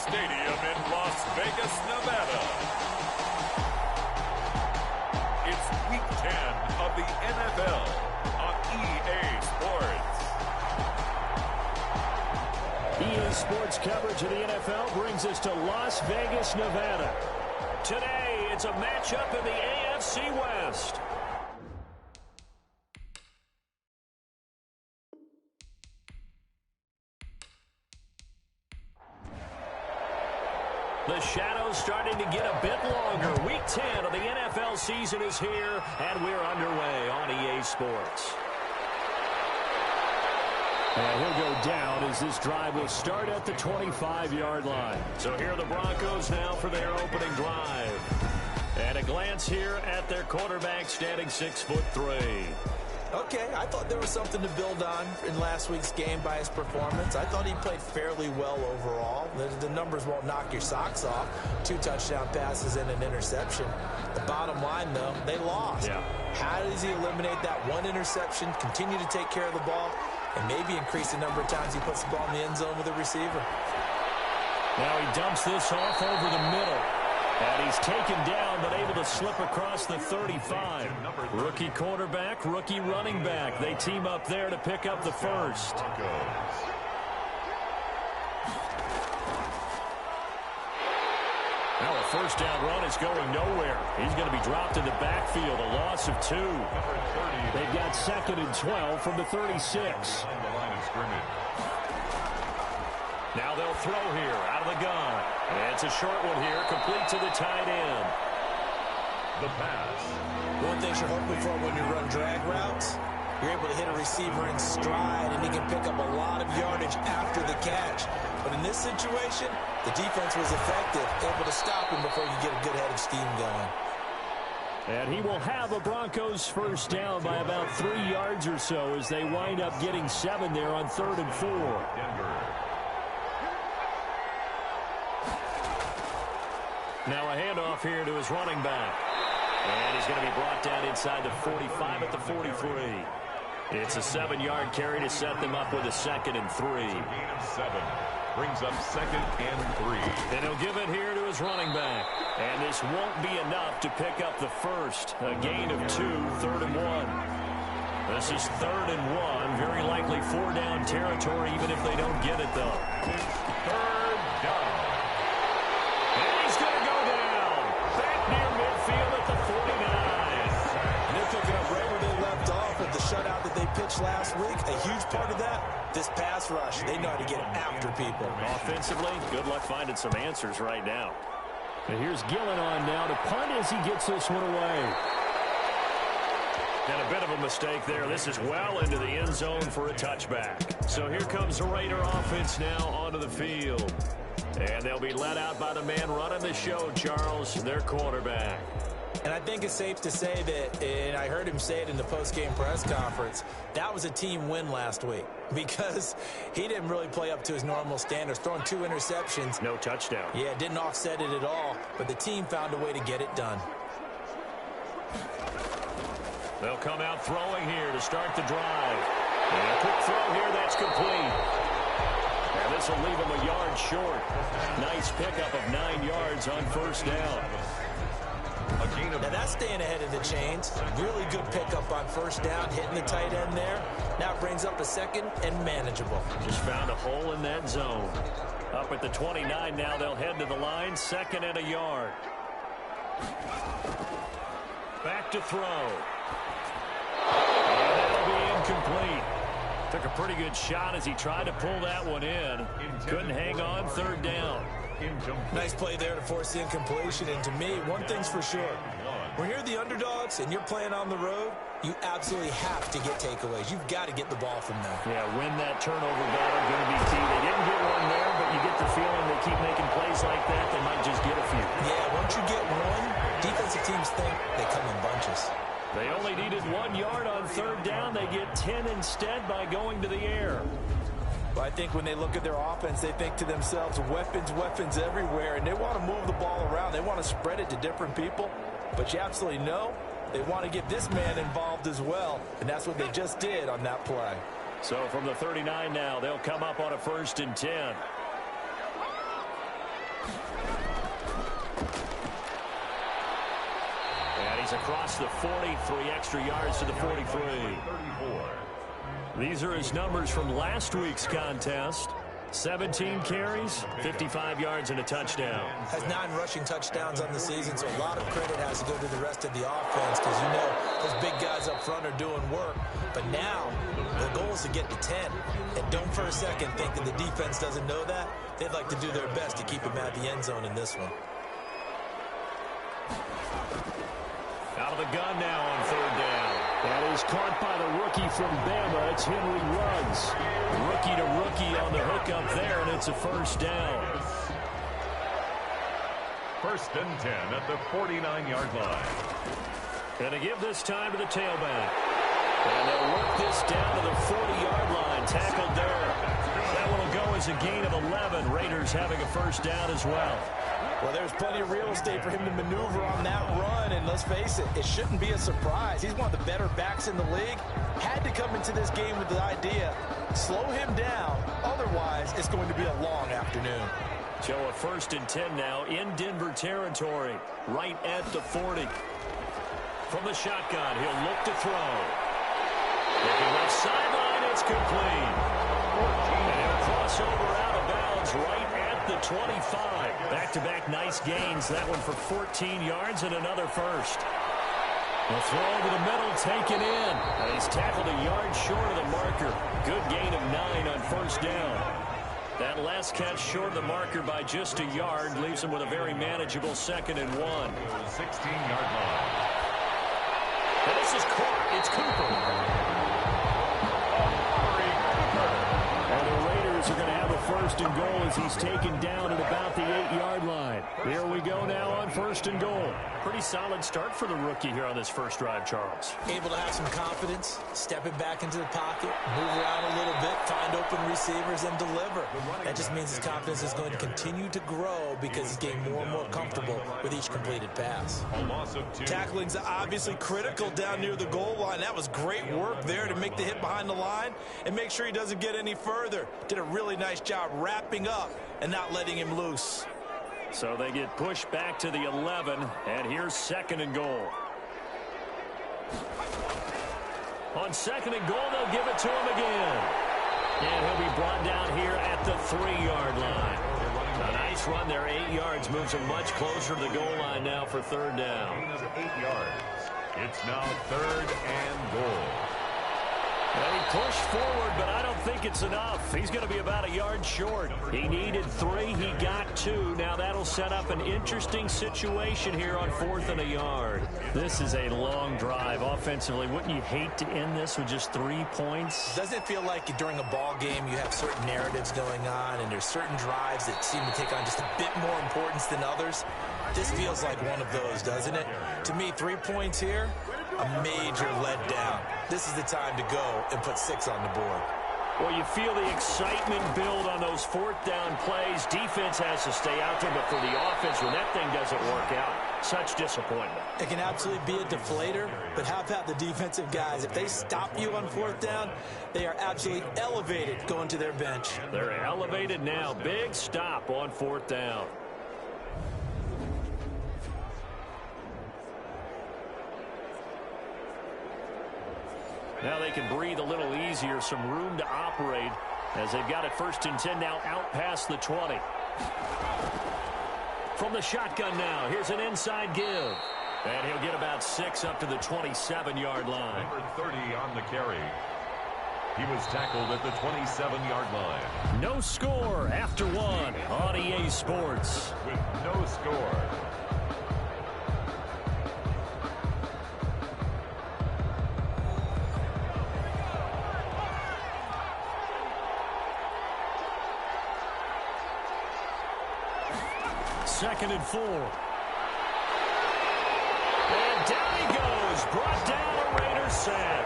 [SPEAKER 1] Stadium in Las Vegas, Nevada. It's Week 10 of the NFL on EA Sports.
[SPEAKER 6] EA Sports coverage of the NFL brings us to Las Vegas, Nevada.
[SPEAKER 2] Today, it's a matchup in the AFC West. The shadow's starting to get a bit longer. Week 10 of the NFL season is here, and we're underway on EA Sports.
[SPEAKER 6] And he'll go down as this drive will start at the 25-yard line.
[SPEAKER 2] So here are the Broncos now for their opening drive. And a glance here at their quarterback, standing 6'3".
[SPEAKER 3] Okay, I thought there was something to build on in last week's game by his performance. I thought he played fairly well overall. The numbers won't knock your socks off. 2 touchdown passes and an interception. The bottom line, though, they lost.
[SPEAKER 2] Yeah.
[SPEAKER 3] How does he eliminate that one interception, continue to take care of the ball, and maybe increase the number of times he puts the ball in the end zone with a receiver?
[SPEAKER 6] Now he dumps this off over the middle. And he's taken down, but able to slip across the 35.
[SPEAKER 2] Rookie quarterback, rookie running back. They team up there to pick up the first. Now a first down run is going nowhere. He's going to be dropped in the backfield, a loss of 2.
[SPEAKER 6] They've got 2nd and 12 from the 36.
[SPEAKER 2] Now they'll throw here out of the gun. And it's a short one here, complete to the tight end.
[SPEAKER 1] The pass.
[SPEAKER 3] One thing you're hoping for when you run drag routes, you're able to hit a receiver in stride, and he can pick up a lot of yardage after the catch. But in this situation, the defense was effective, able to stop him before you get a good head of steam going.
[SPEAKER 6] And he will have a Broncos first down by about 3 yards or so as they wind up getting 7 there on 3rd and 4.
[SPEAKER 1] Denver.
[SPEAKER 2] Now a handoff here to his running back. And he's going to be brought down inside the 45 at the 43. It's a 7-yard carry to set them up with a 2nd and 3.
[SPEAKER 1] Gain of 7. Brings up 2nd and 3.
[SPEAKER 2] And he'll give it here to his running back. And this won't be enough to pick up the first. A gain of 2, 3rd and 1. This is 3rd and 1. Very likely 4-down territory, even if they don't get it, though.
[SPEAKER 1] 3rd down.
[SPEAKER 2] And he's going to go down. Back near midfield at the 49.
[SPEAKER 3] And they're picking up right where they left off with the shutout that they pitched last week. A huge part of that, this pass rush. They know how to get after people.
[SPEAKER 2] Offensively, good luck finding some answers right now.
[SPEAKER 6] And here's Gillen on now to punt as he gets this one away.
[SPEAKER 2] And a bit of a mistake there. This is well into the end zone for a touchback. So here comes the Raider offense now onto the field. And they'll be led out by the man running the show, Charles, their quarterback.
[SPEAKER 3] And I think it's safe to say that, and I heard him say it in the post-game press conference, that was a team win last week because he didn't really play up to his normal standards, throwing 2 interceptions.
[SPEAKER 2] No touchdown.
[SPEAKER 3] Yeah, didn't offset it at all, but the team found a way to get it done.
[SPEAKER 2] They'll come out throwing here to start the drive. And a quick throw here, that's complete. And this will leave him a yard short. Nice pickup of 9 yards on 1st down.
[SPEAKER 3] Now that's staying ahead of the chains. Really good pickup on 1st down, hitting the tight end there. Now it brings up a 2nd and manageable.
[SPEAKER 2] Just found a hole in that zone. Up at the 29 now, they'll head to the line, 2nd and a yard. Back to throw. And that'll be incomplete. Took a pretty good shot as he tried to pull that one in. Couldn't hang on, 3rd down.
[SPEAKER 3] Nice play there to force the incompletion. And to me, one thing's for sure. When you're the underdogs and you're playing on the road, you absolutely have to get takeaways. You've got to get the ball from them.
[SPEAKER 2] Yeah, win that turnover battle, going to be key. They didn't get one there, but you get the feeling they keep making plays like that, they might just get a few.
[SPEAKER 3] Yeah, once you get one, defensive teams think they come in bunches.
[SPEAKER 2] They only needed 1 yard on 3rd down. They get 10 instead by going to the air.
[SPEAKER 3] Well, I think when they look at their offense, they think to themselves, weapons, weapons everywhere, and they want to move the ball around. They want to spread it to different people, but you absolutely know they want to get this man involved as well, and that's what they just did on that play.
[SPEAKER 2] So from the 39 now, they'll come up on a 1st and 10. And he's across the 40, 3 extra yards to the 43. These are his numbers from last week's contest. 17 carries, 55 yards, and a touchdown.
[SPEAKER 3] Has 9 rushing touchdowns on the season, so a lot of credit has to go to the rest of the offense because, you know, those big guys up front are doing work. But now the goal is to get to 10. And don't for a second think that the defense doesn't know that. They'd like to do their best to keep him at the end zone in this one.
[SPEAKER 2] Out of the gun now on 3rd down.
[SPEAKER 6] That is caught by the rookie from Bama. It's Henry Ruggs.
[SPEAKER 2] Rookie to rookie on the hook up there, and it's a 1st down.
[SPEAKER 1] 1st and 10 at the 49-yard line.
[SPEAKER 2] And to give this time to the tailback. And they'll work this down to the 40-yard line. Tackled there. That one will go as a gain of 11. Raiders having a 1st down as well.
[SPEAKER 3] Well, there's plenty of real estate for him to maneuver on that run, and let's face it, it shouldn't be a surprise. He's one of the better backs in the league. Had to come into this game with the idea, slow him down, otherwise it's going to be a long afternoon.
[SPEAKER 2] So a 1st and 10 now in Denver territory, right at the 40. From the shotgun, he'll look to throw. Looking left sideline, it's complete. And he'll cross over out of bounds right at the 25. Back-to-back nice gains. That one for 14 yards and another 1st. The throw over the middle, taken in. And he's tackled a yard short of the marker. Good gain of 9 on 1st down. That last catch short of the marker by just a yard leaves him with a very manageable 2nd and 1.
[SPEAKER 1] 16-yard line.
[SPEAKER 2] And this is caught. It's Cooper.
[SPEAKER 6] And the Raiders are going to have a first and goal as he's taken down at about the 8-yard line. Here we go now on first and goal.
[SPEAKER 2] Pretty solid start for the rookie here on this first drive, Charles.
[SPEAKER 3] Able to have some confidence, stepping back into the pocket, move around a little bit, find open receivers, and deliver. That just means his confidence is going to continue to grow because he's getting more and more comfortable with each completed pass.
[SPEAKER 7] Tackling's obviously critical down near the goal line. That was great work there to make the hit behind the line and make sure he doesn't get any further. Did a really nice job wrapping up and not letting him loose.
[SPEAKER 2] So they get pushed back to the 11, and here's second and goal. On second and goal, they'll give it to him again. And he'll be brought down here at the 3-yard line. A nice run there, 8 yards, moves him much closer to the goal line now for third down.
[SPEAKER 1] 8 yards. It's now third and goal.
[SPEAKER 2] Well, he pushed forward, but I don't think it's enough. He's going to be about a yard short. He needed 3. He got 2. Now that'll set up an interesting situation here on 4th and a yard.
[SPEAKER 6] This is a long drive offensively. Wouldn't you hate to end this with just 3 points?
[SPEAKER 3] Doesn't it feel like during a ball game you have certain narratives going on and there's certain drives that seem to take on just a bit more importance than others? This feels like one of those, doesn't it? To me, 3 points here, a major letdown. This is the time to go and put 6 on the board.
[SPEAKER 2] Well, you feel the excitement build on those 4th down plays. Defense has to stay out there, but for the offense, when that thing doesn't work out, such disappointment.
[SPEAKER 3] It can absolutely be a deflator, but how about the defensive guys? If they stop you on 4th down, they are absolutely elevated going to their bench.
[SPEAKER 2] They're elevated now. Big stop on 4th down. Now they can breathe a little easier, some room to operate as they've got it 1st and 10 now out past the 20. From the shotgun now, here's an inside give. And he'll get about 6 up to the 27-yard line.
[SPEAKER 1] Number 30 on the carry. He was tackled at the 27-yard line.
[SPEAKER 6] No score after 1 on EA Sports.
[SPEAKER 1] With no score.
[SPEAKER 6] Second and 4.
[SPEAKER 2] And down he goes. Brought down a Raiders sack.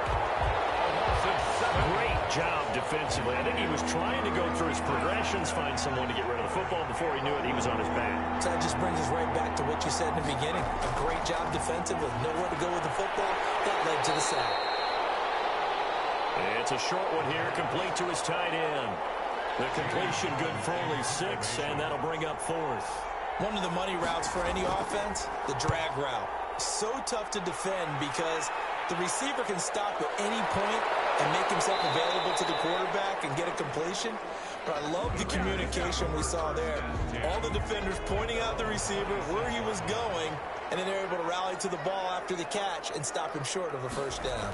[SPEAKER 2] Great job defensively. I think he was trying to go through his progressions, find someone to get rid of the football. Before he knew it, he was on his back.
[SPEAKER 3] So that just brings us right back to what you said in the beginning. A great job defensively. Nowhere to go with the football. That led to the sack.
[SPEAKER 2] It's a short one here, complete to his tight end. The completion good for only 6, and that'll bring up 4th.
[SPEAKER 3] One of the money routes for any offense, the drag route. So tough to defend because the receiver can stop at any point and make himself available to the quarterback and get a completion. But I love the communication we saw there. All the defenders pointing out the receiver, where he was going, and then they're able to rally to the ball after the catch and stop him short of a 1st down.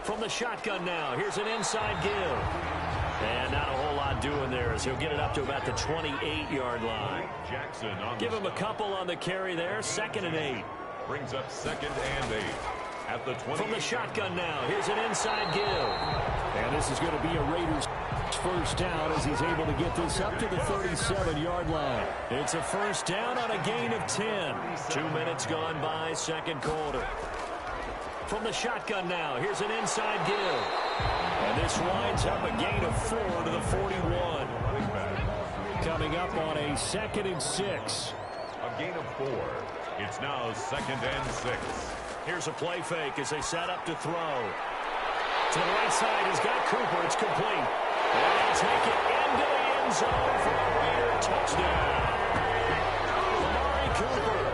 [SPEAKER 2] From the shotgun now, here's an inside give. And not a whole lot doing there as he'll get it up to about the 28-yard line.
[SPEAKER 1] Jackson on
[SPEAKER 2] Give him a couple on the carry there. 2nd and 8.
[SPEAKER 1] brings up 2nd and 8. At the 20.
[SPEAKER 2] From the shotgun now, here's an inside give.
[SPEAKER 6] And this is going to be a Raiders 1st down as he's able to get this up to the 37-yard line.
[SPEAKER 2] It's a 1st down on a gain of 10. 2 minutes gone by, 2nd quarter. From the shotgun now, here's an inside give. And this winds up a gain of 4 to the 41.
[SPEAKER 6] Coming up on a 2nd and 6.
[SPEAKER 1] A gain of 4. It's now 2nd and 6.
[SPEAKER 2] Here's a play fake as they set up to throw. To the right side, he's got Cooper. It's complete. And they'll take it into the end zone for a Raider touchdown. Amari Cooper,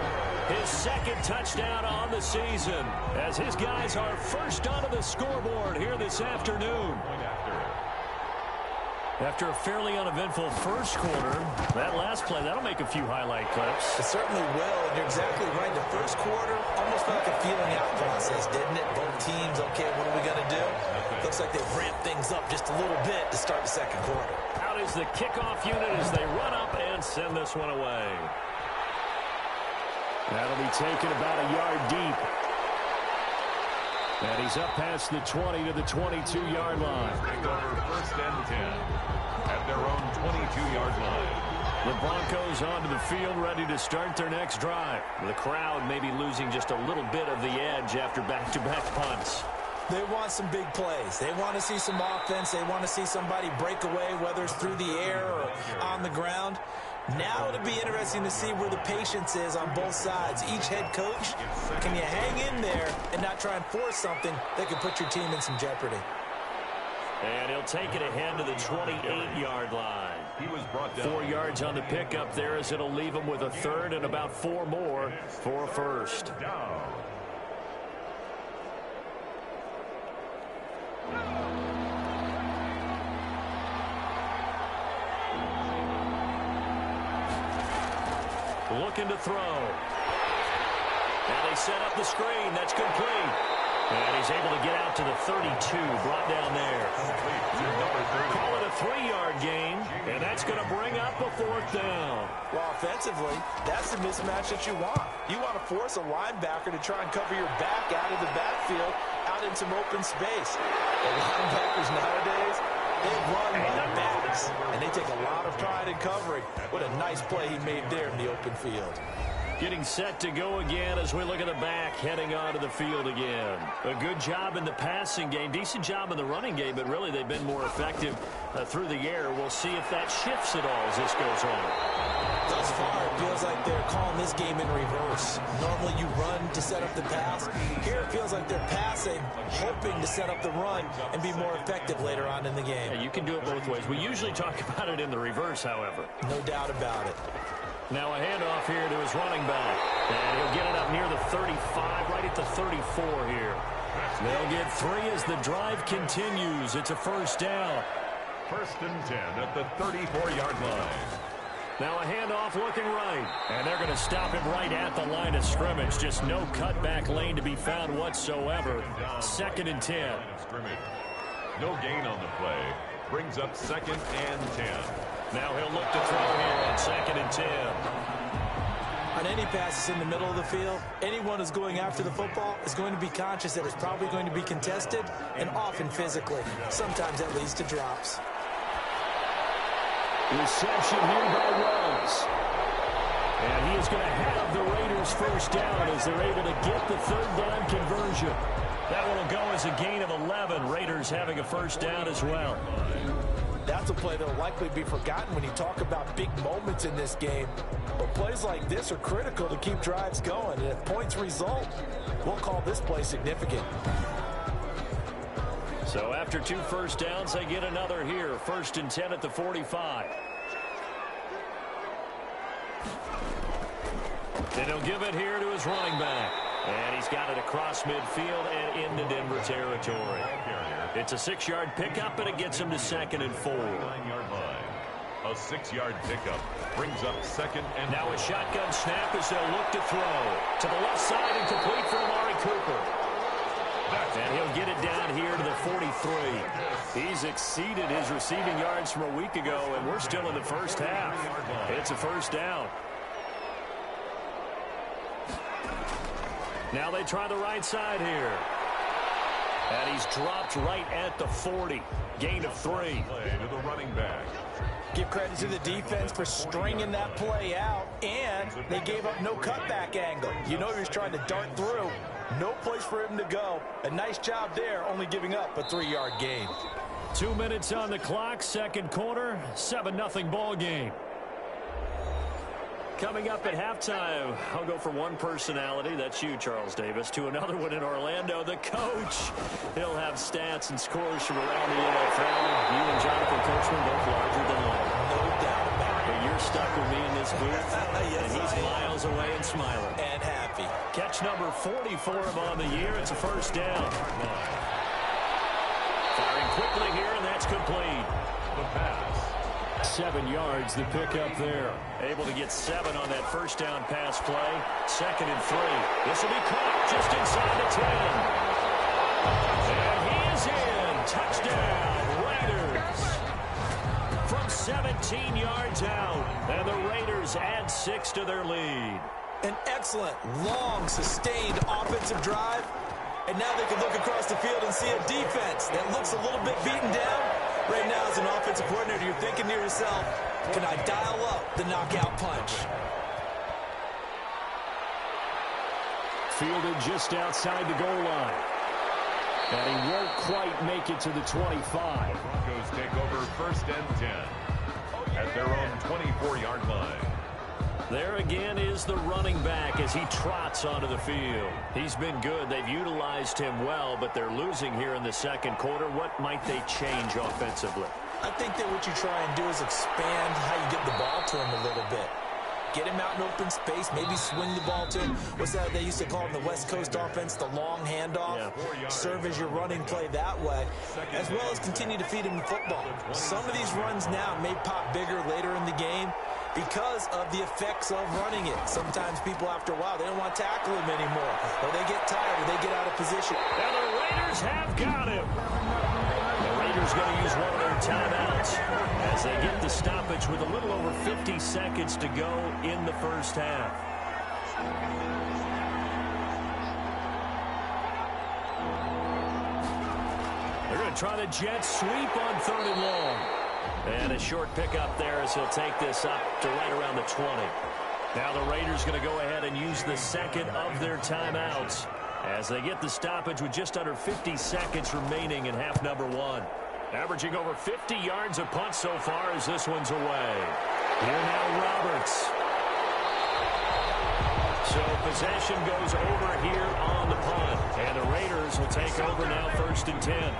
[SPEAKER 2] his 2nd touchdown on the season, as his guys are first onto the scoreboard here this afternoon. After a fairly uneventful 1st quarter, that last play, that'll make a few highlight clips.
[SPEAKER 3] It certainly will, and you're exactly right. The 1st quarter almost felt like a feeling out process, didn't it? Both teams, okay, what are we going to do? Looks like they've ramped things up just a little bit to start the 2nd quarter.
[SPEAKER 2] Out is the kickoff unit as they run up and send this one away.
[SPEAKER 6] That'll be taken about a yard deep. And he's up past the 20 to the 22-yard line.
[SPEAKER 1] Take over 1st and 10 at their own 22-yard line.
[SPEAKER 2] The Broncos onto the field, ready to start their next drive. The crowd may be losing just a little bit of the edge after back-to-back punts.
[SPEAKER 3] They want some big plays. They want to see some offense. They want to see somebody break away, whether it's through the air or on the ground. Now it'll be interesting to see where the patience is on both sides. Each head coach, can you hang in there and not try and force something that could put your team in some jeopardy?
[SPEAKER 2] And he'll take it ahead to the 28-yard line.
[SPEAKER 1] He was brought down.
[SPEAKER 2] 4 yards on the pickup there, as it'll leave him with a third and about 4 more for a first.
[SPEAKER 1] Down.
[SPEAKER 2] Looking to throw. Now they set up the screen. That's complete. And he's able to get out to the 32, brought down there. Call it a 3-yard gain, and that's going to bring up a 4th down.
[SPEAKER 7] Well, offensively, that's the mismatch that you want. You want to force a linebacker to try and cover your back out of the backfield, out in some open space. The linebackers nowadays, they run like backs, and they take a lot of pride in covering. What a nice play he made there in the open field.
[SPEAKER 2] Getting set to go again as we look at the back, heading onto the field again. A good job in the passing game, decent job in the running game, but really they've been more effective through the air. We'll see if that shifts at all as this goes on.
[SPEAKER 3] Thus far, it feels like they're calling this game in reverse. Normally you run to set up the pass. Here it feels like they're passing, hoping to set up the run and be more effective later on in the game.
[SPEAKER 2] Yeah, you can do it both ways. We usually talk about it in the reverse, however.
[SPEAKER 3] No doubt about it.
[SPEAKER 2] Now a handoff here to his running back. And he'll get it up near the 35, right at the 34 here. They'll get 3 as the drive continues. It's a first down.
[SPEAKER 1] 1st and 10 at the 34-yard line.
[SPEAKER 2] Now a handoff looking right. And they're going to stop him right at the line of scrimmage. Just no cutback lane to be found whatsoever. 2nd and 10.
[SPEAKER 1] No gain on the play. Brings up 2nd and 10.
[SPEAKER 2] Now he'll look to throw here on 2nd and 10.
[SPEAKER 3] On any passes in the middle of the field, anyone who's going after the football is going to be conscious that it's probably going to be contested and often physically. Sometimes that leads to drops.
[SPEAKER 6] Reception here by Wells. And he is going to have the Raiders first down as they're able to get the 3rd down conversion.
[SPEAKER 2] That one will go as a gain of 11. Raiders having a first down as well.
[SPEAKER 7] That's a play that will likely be forgotten when you talk about big moments in this game. But plays like this are critical to keep drives going. And if points result, we'll call this play significant.
[SPEAKER 2] So after 2 first downs, they get another here. 1st and 10 at the 45. Then he'll give it here to his running back. And he's got it across midfield and into Denver territory. It's a 6-yard pickup, and it gets him to 2nd and 4.
[SPEAKER 1] 9-yard line. A 6-yard pickup brings up 2nd and 4.
[SPEAKER 2] Now a shotgun snap as they'll look to throw. To the left side and complete for Amari Cooper. And he'll get it down here to the 43. He's exceeded his receiving yards from a week ago, and we're still in the first half. It's a first down. Now they try the right side here. And he's dropped right at the 40. Gain of 3.
[SPEAKER 1] Play to the running back.
[SPEAKER 3] Give credit to the defense for stringing that play out, and they gave up no cutback angle. You know he was trying to dart through. No place for him to go. A nice job there, only giving up a 3-yard gain.
[SPEAKER 6] 2 minutes on the clock, 2nd quarter, 7-0 ball game.
[SPEAKER 2] Coming up at halftime, I'll go from one personality, that's you, Charles Davis, to another one in Orlando, the coach. He'll have stats and scores from around the NFL. You and Jonathan Coachman both larger than life.
[SPEAKER 3] No doubt about it.
[SPEAKER 2] But you're stuck with me in this booth,
[SPEAKER 3] Yes,
[SPEAKER 2] and he's miles away and smiling.
[SPEAKER 3] And happy.
[SPEAKER 2] Catch number 40 for him on the year. It's a first down. Firing quickly here, and that's complete.
[SPEAKER 1] The pass.
[SPEAKER 6] 7 yards, the pickup there.
[SPEAKER 2] Able to get 7 on that first down pass play. 2nd and 3. This will be caught just inside the 10. And he is in. Touchdown, Raiders. From 17 yards out. And the Raiders add 6 to their lead.
[SPEAKER 3] An excellent, long, sustained offensive drive.
[SPEAKER 7] And now they can look across the field and see a defense that looks a little bit beaten down. Right now, as an offensive coordinator, you're thinking to yourself, can I dial up the knockout punch?
[SPEAKER 6] Fielded just outside the goal line. And he won't quite make it to the 25.
[SPEAKER 1] Broncos take over 1st and 10 at their own 24-yard line.
[SPEAKER 2] There again is the running back as he trots onto the field. He's been good. They've utilized him well, but they're losing here in the second quarter. What might they change offensively?
[SPEAKER 3] I think that what you try and do is expand how you get the ball to him a little bit. Get him out in open space, maybe swing the ball to him. What's that they used to call in the West Coast offense, the long handoff? Yeah. Serve as your running play that way, as well as continue to feed him the football. Some of these runs now may pop bigger later in the game because of the effects of running it. Sometimes people, after a while, they don't want to tackle him anymore, or they get tired, or they get out of position.
[SPEAKER 2] And the Raiders have got him. The Raiders going to use one of their timeouts as they get the stoppage with a little over 50 seconds to go in the first half. They're going to try the jet sweep on 3rd and long. And a short pickup there as he'll take this up to right around the 20. Now the Raiders going to go ahead and use the second of their timeouts as they get the stoppage with just under 50 seconds remaining in half number 1. Averaging over 50 yards a punt so far as this one's away. Here now Roberts. So possession goes over here on the punt. And the Raiders will take over now 1st and 10.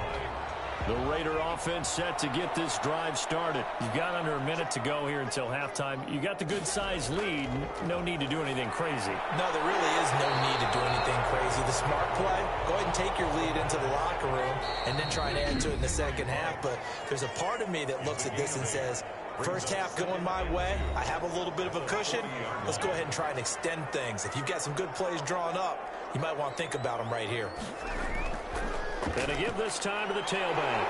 [SPEAKER 2] The Raider offense set to get this drive started. You've got under a minute to go here until halftime. You got the good-sized lead. No need to do anything crazy.
[SPEAKER 3] No, there really is no need to do anything crazy. The smart play, go ahead and take your lead into the locker room and then try and add to it in the second half. But there's a part of me that looks at this and says, first half going my way, I have a little bit of a cushion. Let's go ahead and try and extend things. If you've got some good plays drawn up, you might want to think about them right here.
[SPEAKER 2] And to give this time to the tailback.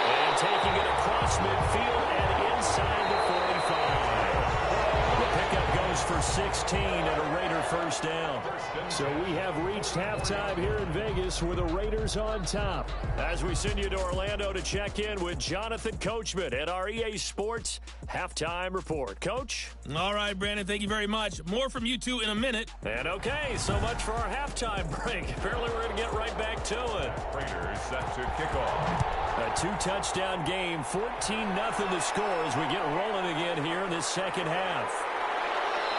[SPEAKER 2] And taking it across midfield and inside the 45. The pickup goes for 16 and a Raider first down.
[SPEAKER 6] So we have reached halftime here in Vegas with the Raiders on top.
[SPEAKER 2] As we send you to Orlando to check in with Jonathan Coachman at our EA Sports Halftime Report. Coach?
[SPEAKER 5] All right, Brandon, thank you very much. More from you two in a minute.
[SPEAKER 2] And okay, so much for our halftime break. Apparently we're going to get right back to it.
[SPEAKER 1] Raiders set to kick off.
[SPEAKER 2] A 2-touchdown game, 14-0 the score as we get rolling again here in this second half.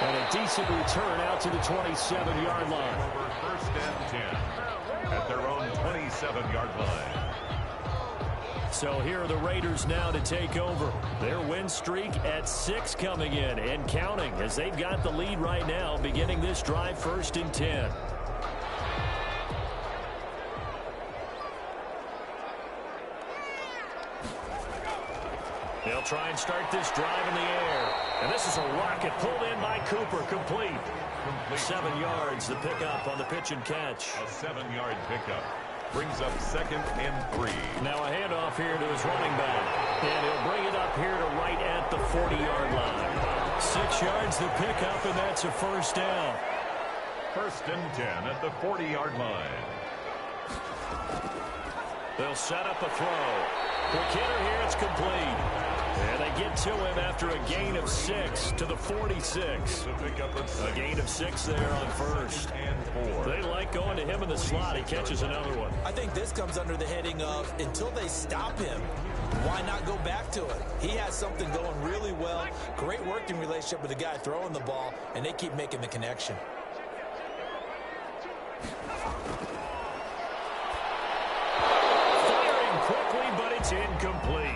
[SPEAKER 6] And a decent return out to the 27-yard line.
[SPEAKER 1] Over 1st and 10 at their own 27-yard line.
[SPEAKER 2] So here are the Raiders now to take over. Their win streak at 6 coming in and counting as they've got the lead right now beginning this drive 1st and 10. They'll try and start this drive in the air. And this is a rocket pulled in by Cooper. Complete. 7 yards, the pickup on the pitch and catch.
[SPEAKER 1] A 7-yard pickup brings up 2nd and 3.
[SPEAKER 2] Now a handoff here to his running back. And he'll bring it up here to right at the 40-yard line. 6 yards, the pickup, and that's a first down.
[SPEAKER 1] 1st and 10 at the 40-yard line.
[SPEAKER 2] They'll set up a throw. Quick hitter here, it's complete. And they get to him after a gain of 6 to the 46. A gain of 6 there on 1st and 4. They like going to him in the slot. He catches another one.
[SPEAKER 3] I think this comes under the heading of until they stop him, why not go back to it? He has something going really well. Great working relationship with the guy throwing the ball, and they keep making the connection.
[SPEAKER 2] Firing quickly, but it's incomplete.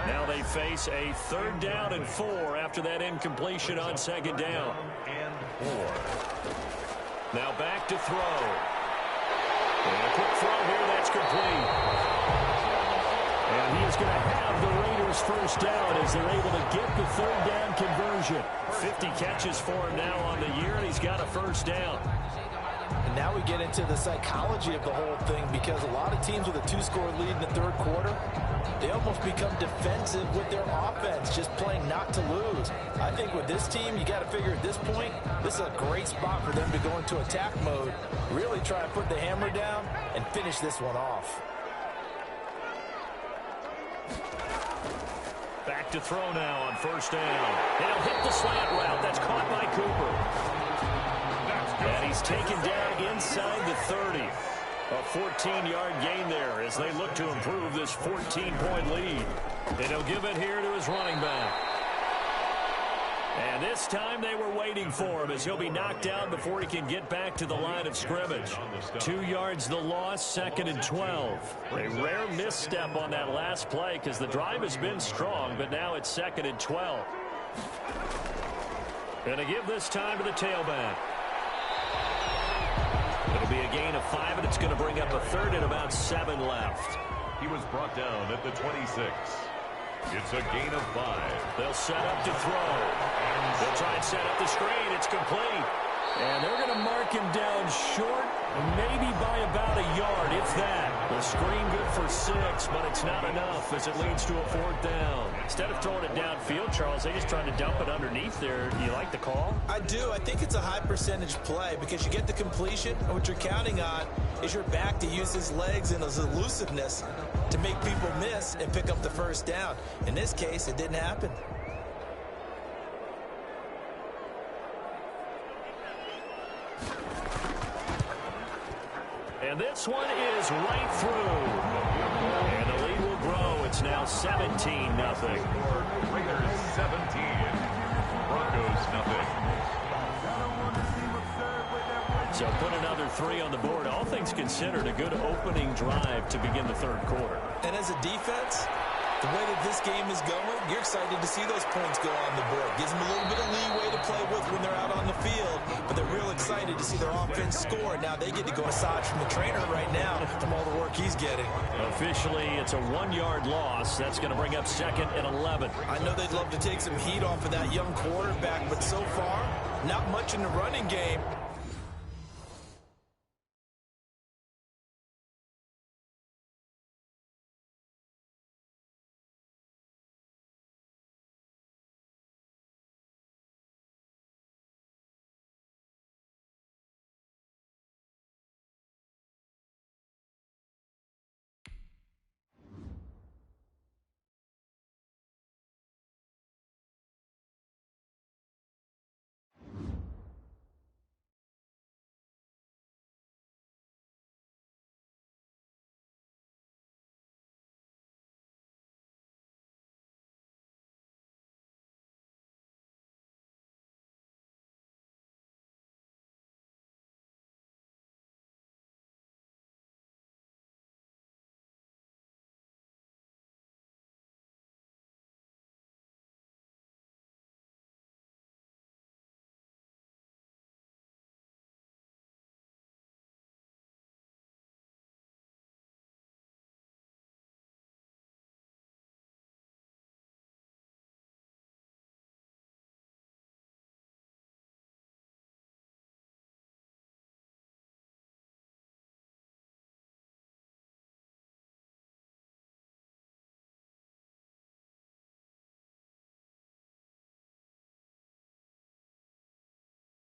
[SPEAKER 2] Now they face a 3rd down and 4 after that incompletion on 2nd down.
[SPEAKER 1] And 4.
[SPEAKER 2] Now back to throw. And a quick throw here, that's complete.
[SPEAKER 6] And he is going to have the Raiders first down as they're able to get the 3rd down conversion.
[SPEAKER 2] 50 catches for him now on the year, and he's got a first down.
[SPEAKER 3] And now we get into the psychology of the whole thing because a lot of teams with a 2-score lead in the 3rd quarter, they almost become defensive with their offense, just playing not to lose. I think with this team, you got to figure at this point, this is a great spot for them to go into attack mode, really try and put the hammer down and finish this one off.
[SPEAKER 2] Back to throw now on first down. He'll hit the slant route. That's caught by Cooper. And he's taken down inside the 30. A 14-yard gain there as they look to improve this 14-point lead. And he'll give it here to his running back. And this time they were waiting for him as he'll be knocked down before he can get back to the line of scrimmage. 2 yards the loss, 2nd and 12. A rare misstep on that last play because the drive has been strong, but now it's 2nd and 12. Going to give this time to the tailback. It'll be a gain of 5, and it's going to bring up a 3rd and about 7 left.
[SPEAKER 1] He was brought down at the 26. It's a gain of 5.
[SPEAKER 2] They'll set up to throw. They'll try and set up the screen. It's complete. And they're going to mark him down short, maybe by about a yard, if that. The screen good for 6, but it's not enough as it leads to a 4th down. Instead of throwing it downfield, Charles, they just tried to dump it underneath there. Do you like the call?
[SPEAKER 3] I do. I think it's a high percentage play because you get the completion, and what you're counting on is your back to use his legs and his elusiveness to make people miss and pick up the 1st down. In this case, it didn't happen.
[SPEAKER 2] And this one is right through. And the lead will grow. It's now 17-0.
[SPEAKER 1] Raiders 17. Broncos nothing.
[SPEAKER 2] So put another 3 on the board. All things considered, a good opening drive to begin the 3rd quarter.
[SPEAKER 3] And as a defense, the way that this game is going, you're excited to see those points go on the board. Gives them a little bit of leeway to play with when they're out on the field, but they're real excited to see their offense score. Now they get to go aside from the trainer right now from all the work he's getting.
[SPEAKER 2] Officially, it's a 1-yard loss. That's going to bring up 2nd and 11.
[SPEAKER 3] I know they'd love to take some heat off of that young quarterback, but so far, not much in the running game.